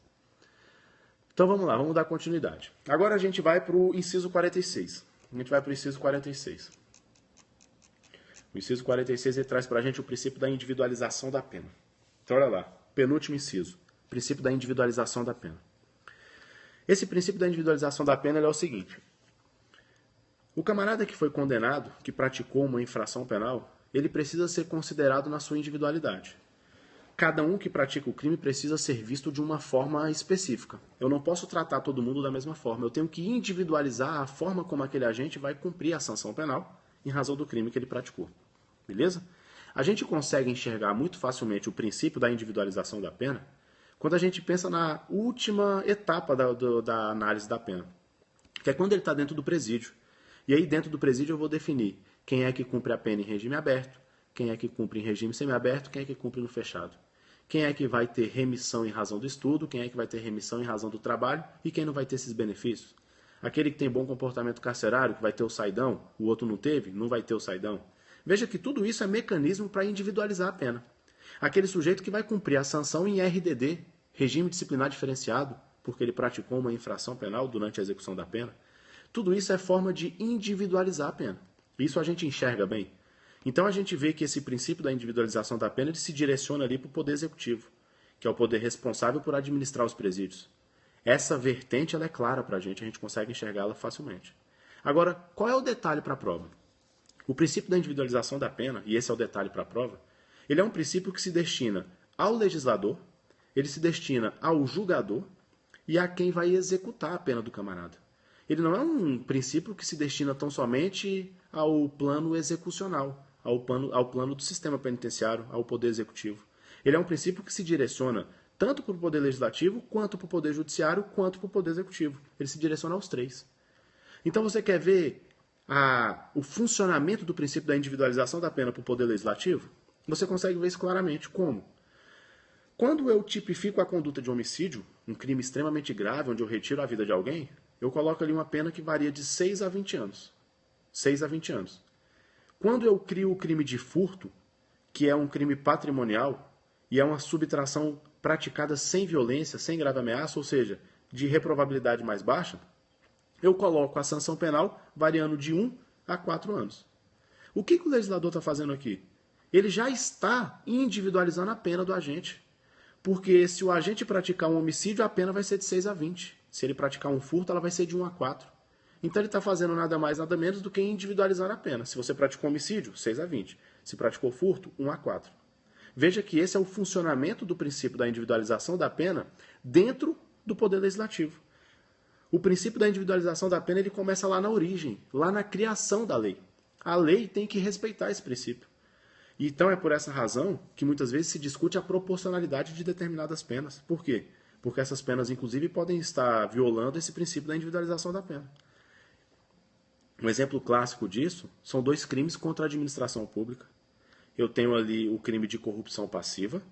Então vamos lá, vamos dar continuidade. Agora a gente vai para o inciso 46. A gente vai para o inciso 46. O inciso 46 ele traz para a gente o princípio da individualização da pena. Então olha lá, penúltimo inciso, princípio da individualização da pena. Esse princípio da individualização da pena é o seguinte: o camarada que foi condenado, que praticou uma infração penal, ele precisa ser considerado na sua individualidade. Cada um que pratica o crime precisa ser visto de uma forma específica. Eu não posso tratar todo mundo da mesma forma. Eu tenho que individualizar a forma como aquele agente vai cumprir a sanção penal em razão do crime que ele praticou. Beleza? A gente consegue enxergar muito facilmente o princípio da individualização da pena quando a gente pensa na última etapa da análise da pena, que é quando ele está dentro do presídio. E aí dentro do presídio eu vou definir quem é que cumpre a pena em regime aberto, quem é que cumpre em regime semiaberto, quem é que cumpre no fechado. Quem é que vai ter remissão em razão do estudo, quem é que vai ter remissão em razão do trabalho e quem não vai ter esses benefícios. Aquele que tem bom comportamento carcerário, que vai ter o saidão, o outro não teve, não vai ter o saidão. Veja que tudo isso é mecanismo para individualizar a pena. Aquele sujeito que vai cumprir a sanção em RDD, regime disciplinar diferenciado, porque ele praticou uma infração penal durante a execução da pena. Tudo isso é forma de individualizar a pena. Isso a gente enxerga bem. Então a gente vê que esse princípio da individualização da pena ele se direciona ali para o poder executivo, que é o poder responsável por administrar os presídios. Essa vertente ela é clara para a gente consegue enxergá-la facilmente. Agora, qual é o detalhe para a prova? O princípio da individualização da pena, e esse é o detalhe para a prova, ele é um princípio que se destina ao legislador, ele se destina ao julgador e a quem vai executar a pena do camarada. Ele não é um princípio que se destina tão somente ao plano execucional, ao plano do sistema penitenciário, ao poder executivo. Ele é um princípio que se direciona tanto para o poder legislativo, quanto para o poder judiciário, quanto para o poder executivo. Ele se direciona aos três. Então você quer ver o funcionamento do princípio da individualização da pena para o poder legislativo? Você consegue ver isso claramente. Como? Quando eu tipifico a conduta de homicídio, um crime extremamente grave, onde eu retiro a vida de alguém, eu coloco ali uma pena que varia de 6 a 20 anos. 6 a 20 anos. Quando eu crio o crime de furto, que é um crime patrimonial, e é uma subtração praticada sem violência, sem grave ameaça, ou seja, de reprovabilidade mais baixa, eu coloco a sanção penal variando de 1 a 4 anos. O que o legislador está fazendo aqui? Ele já está individualizando a pena do agente. Porque se o agente praticar um homicídio, a pena vai ser de 6 a 20. Se ele praticar um furto, ela vai ser de 1 a 4. Então ele está fazendo nada mais, nada menos do que individualizar a pena. Se você praticou homicídio, 6 a 20. Se praticou furto, 1 a 4. Veja que esse é o funcionamento do princípio da individualização da pena dentro do Poder Legislativo. O princípio da individualização da pena ele começa lá na origem, lá na criação da lei. A lei tem que respeitar esse princípio. Então é por essa razão que muitas vezes se discute a proporcionalidade de determinadas penas. Por quê? Porque essas penas, inclusive, podem estar violando esse princípio da individualização da pena. Um exemplo clássico disso são 2 crimes contra a administração pública. Eu tenho ali o crime de corrupção passiva,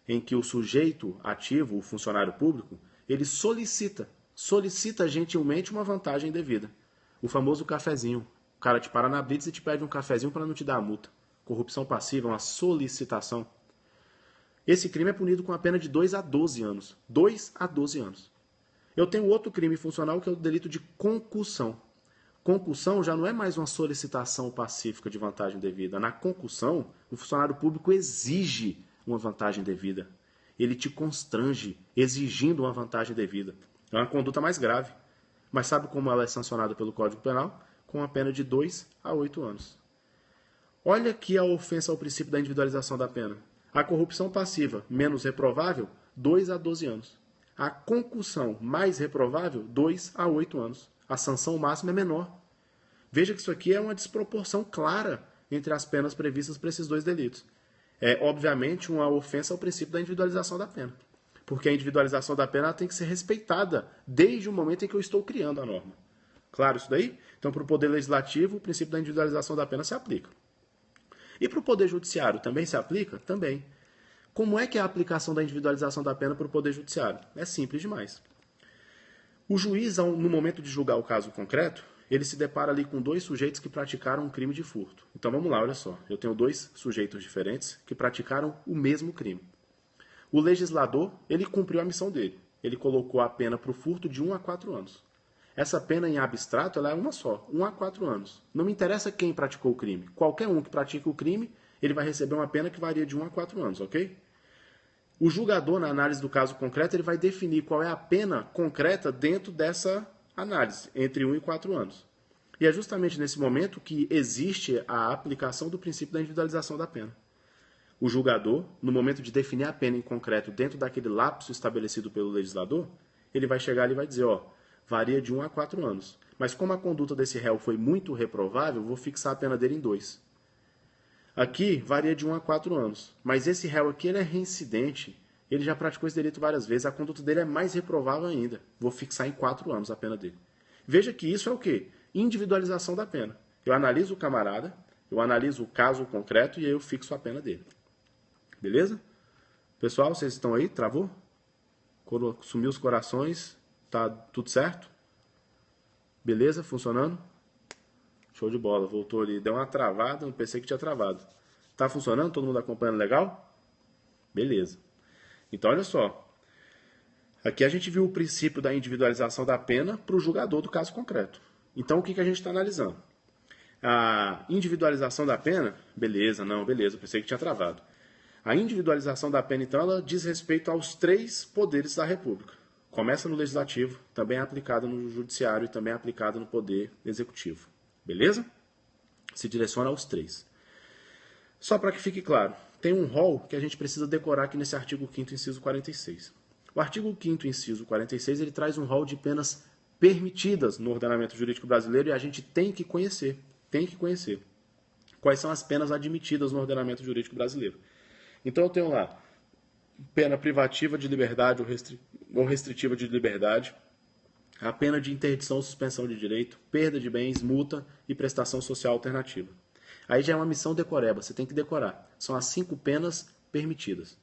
em que o sujeito ativo, o funcionário público, ele solicita gentilmente uma vantagem devida. O famoso cafezinho. O cara te para na blitz e te pede um cafezinho para não te dar a multa. Corrupção passiva, uma solicitação. Esse crime é punido com a pena de 2 a 12 anos. 2 a 12 anos. Eu tenho outro crime funcional que é o delito de concussão. Concussão já não é mais uma solicitação pacífica de vantagem devida. Na concussão, o funcionário público exige uma vantagem devida. Ele te constrange, exigindo uma vantagem devida. É uma conduta mais grave. Mas sabe como ela é sancionada pelo Código Penal? Com a pena de 2 a 8 anos. Olha aqui a ofensa ao princípio da individualização da pena. A corrupção passiva menos reprovável, 2 a 12 anos. A concussão mais reprovável, 2 a 8 anos. A sanção máxima é menor. Veja que isso aqui é uma desproporção clara entre as penas previstas para esses 2 delitos. É, obviamente, uma ofensa ao princípio da individualização da pena. Porque a individualização da pena tem que ser respeitada desde o momento em que eu estou criando a norma. Claro isso daí? Então, para o Poder Legislativo, o princípio da individualização da pena se aplica. E para o Poder Judiciário também se aplica? Também. Como é que é a aplicação da individualização da pena para o Poder Judiciário? É simples demais. O juiz, no momento de julgar o caso concreto, ele se depara ali com 2 sujeitos que praticaram um crime de furto. Então vamos lá, olha só. Eu tenho 2 sujeitos diferentes que praticaram o mesmo crime. O legislador, ele cumpriu a missão dele. Ele colocou a pena para o furto de 1 a 4 anos. Essa pena em abstrato ela é uma só, 1 a 4 anos. Não me interessa quem praticou o crime. Qualquer um que pratica o crime, ele vai receber uma pena que varia de 1 a 4 anos, ok? O julgador, na análise do caso concreto, ele vai definir qual é a pena concreta dentro dessa análise, entre 1 e 4 anos. E é justamente nesse momento que existe a aplicação do princípio da individualização da pena. O julgador, no momento de definir a pena em concreto dentro daquele lapso estabelecido pelo legislador, ele vai chegar ali e vai dizer, varia de 1 a 4 anos. Mas como a conduta desse réu foi muito reprovável, vou fixar a pena dele em 2. Aqui varia de 1 a 4 anos. Mas esse réu aqui ele é reincidente. Ele já praticou esse delito várias vezes. A conduta dele é mais reprovável ainda. Vou fixar em 4 anos a pena dele. Veja que isso é o quê? Individualização da pena. Eu analiso o camarada, eu analiso o caso concreto e aí eu fixo a pena dele. Beleza? Pessoal, vocês estão aí? Travou? Sumiu os corações? Tá tudo certo? Beleza? Funcionando? Show de bola. Voltou ali. Deu uma travada, não pensei que tinha travado. Tá funcionando? Todo mundo acompanhando legal? Beleza. Então, olha só. Aqui a gente viu o princípio da individualização da pena para o julgador do caso concreto. Então, o que a gente está analisando? A individualização da pena? Beleza, pensei que tinha travado. A individualização da pena, então, ela diz respeito aos 3 poderes da República. Começa no Legislativo, também é aplicada no Judiciário e também é aplicada no Poder Executivo. Beleza? se direciona aos 3. Só para que fique claro, tem um rol que a gente precisa decorar aqui nesse artigo 5º, inciso 46. O artigo 5º, inciso 46, ele traz um rol de penas permitidas no ordenamento jurídico brasileiro e a gente tem que conhecer quais são as penas admitidas no ordenamento jurídico brasileiro. Então eu tenho lá pena privativa de liberdade ou restritiva de liberdade, a pena de interdição ou suspensão de direito, perda de bens, multa e prestação social alternativa. Aí já é uma missão decoreba, você tem que decorar. São as 5 penas permitidas.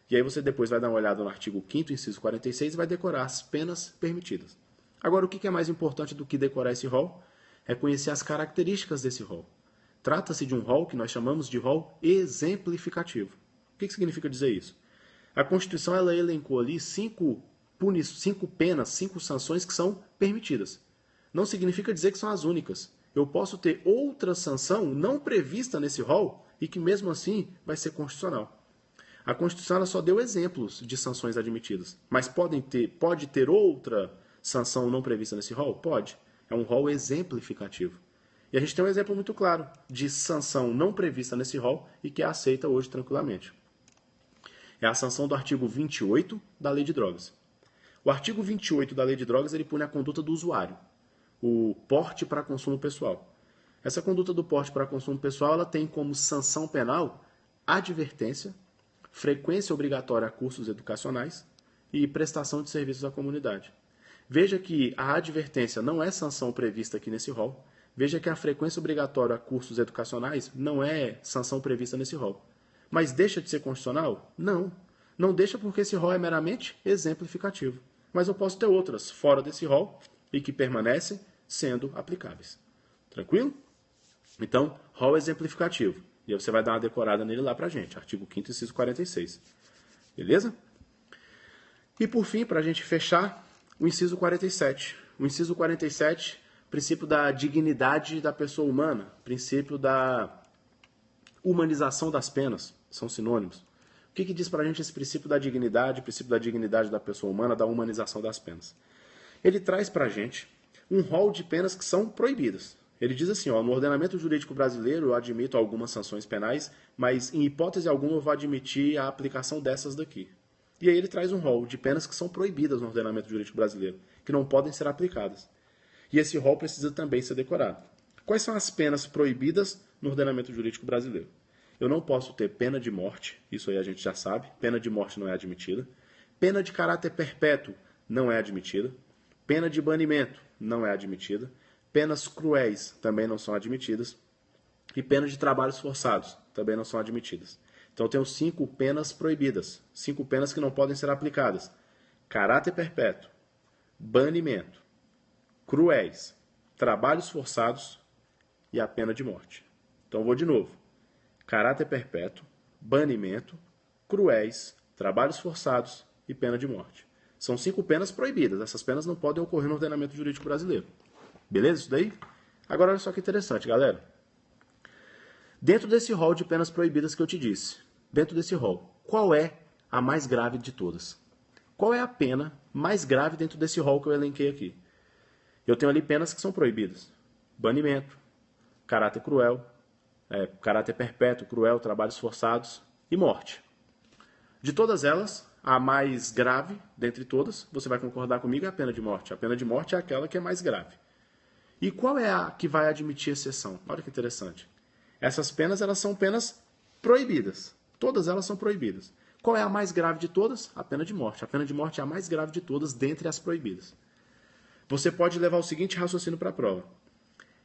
E aí você depois vai dar uma olhada no artigo 5º, inciso 46, e vai decorar as penas permitidas. Agora, o que é mais importante do que decorar esse rol? É conhecer as características desse rol. Trata-se de um rol que nós chamamos de rol exemplificativo. O que significa dizer isso? A Constituição ela elencou ali 5 penas, 5 sanções que são permitidas. Não significa dizer que são as únicas. Eu posso ter outra sanção não prevista nesse rol e que mesmo assim vai ser constitucional. A Constituição ela só deu exemplos de sanções admitidas, mas pode ter outra sanção não prevista nesse rol? Pode. É um rol exemplificativo. E a gente tem um exemplo muito claro de sanção não prevista nesse rol e que é aceita hoje tranquilamente. É a sanção do artigo 28 da Lei de Drogas. O artigo 28 da Lei de Drogas ele pune a conduta do usuário, o porte para consumo pessoal. Essa conduta do porte para consumo pessoal ela tem como sanção penal advertência, frequência obrigatória a cursos educacionais e prestação de serviços à comunidade. Veja que a advertência não é sanção prevista aqui nesse rol. Veja que a frequência obrigatória a cursos educacionais não é sanção prevista nesse rol. Mas deixa de ser constitucional? Não. Não deixa porque esse rol é meramente exemplificativo. Mas eu posso ter outras fora desse rol e que permanecem sendo aplicáveis. Tranquilo? Então, rol exemplificativo. E aí você vai dar uma decorada nele lá pra gente. Artigo 5º, inciso 46. Beleza? E por fim, para a gente fechar, o inciso 47. O inciso 47, princípio da dignidade da pessoa humana, princípio da humanização das penas, são sinônimos. O que diz para a gente esse princípio da dignidade da pessoa humana, da humanização das penas? Ele traz para a gente um rol de penas que são proibidas. Ele diz assim, no ordenamento jurídico brasileiro eu admito algumas sanções penais, mas em hipótese alguma eu vou admitir a aplicação dessas daqui. E aí ele traz um rol de penas que são proibidas no ordenamento jurídico brasileiro, que não podem ser aplicadas. E esse rol precisa também ser decorado. Quais são as penas proibidas no ordenamento jurídico brasileiro? Eu não posso ter pena de morte, isso aí a gente já sabe, pena de morte não é admitida. Pena de caráter perpétuo não é admitida. Pena de banimento não é admitida. Penas cruéis também não são admitidas. E penas de trabalhos forçados também não são admitidas. Então eu tenho 5 penas proibidas, 5 penas que não podem ser aplicadas. Caráter perpétuo, banimento, cruéis, trabalhos forçados e a pena de morte. Então eu vou de novo. Caráter perpétuo, banimento, cruéis, trabalhos forçados e pena de morte. São 5 penas proibidas. Essas penas não podem ocorrer no ordenamento jurídico brasileiro. Beleza isso daí? Agora olha só que interessante, galera. Dentro desse rol de penas proibidas que eu te disse, dentro desse rol, qual é a mais grave de todas? Qual é a pena mais grave dentro desse rol que eu elenquei aqui? Eu tenho ali penas que são proibidas. Banimento, caráter cruel, caráter perpétuo, cruel, trabalhos forçados e morte. De todas elas, a mais grave dentre todas, você vai concordar comigo, é a pena de morte. A pena de morte é aquela que é mais grave. E qual é a que vai admitir exceção? Olha que interessante. Essas penas, elas são penas proibidas. Todas elas são proibidas. Qual é a mais grave de todas? A pena de morte. A pena de morte é a mais grave de todas dentre as proibidas. Você pode levar o seguinte raciocínio para a prova.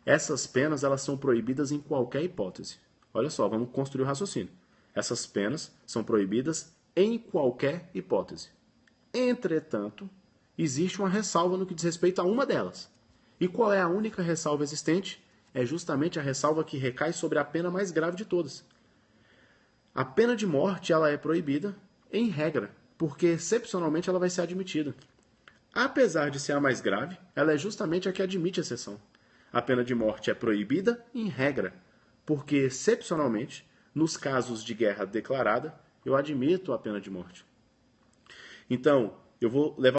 Essas penas, elas são proibidas em qualquer hipótese. Olha só, vamos construir o raciocínio. Essas penas são proibidas em qualquer hipótese. Entretanto, existe uma ressalva no que diz respeito a uma delas. E qual é a única ressalva existente? É justamente a ressalva que recai sobre a pena mais grave de todas. A pena de morte ela é proibida em regra, porque excepcionalmente ela vai ser admitida. Apesar de ser a mais grave, ela é justamente a que admite exceção. A pena de morte é proibida em regra, porque excepcionalmente, nos casos de guerra declarada, eu admito a pena de morte. Então, eu vou levar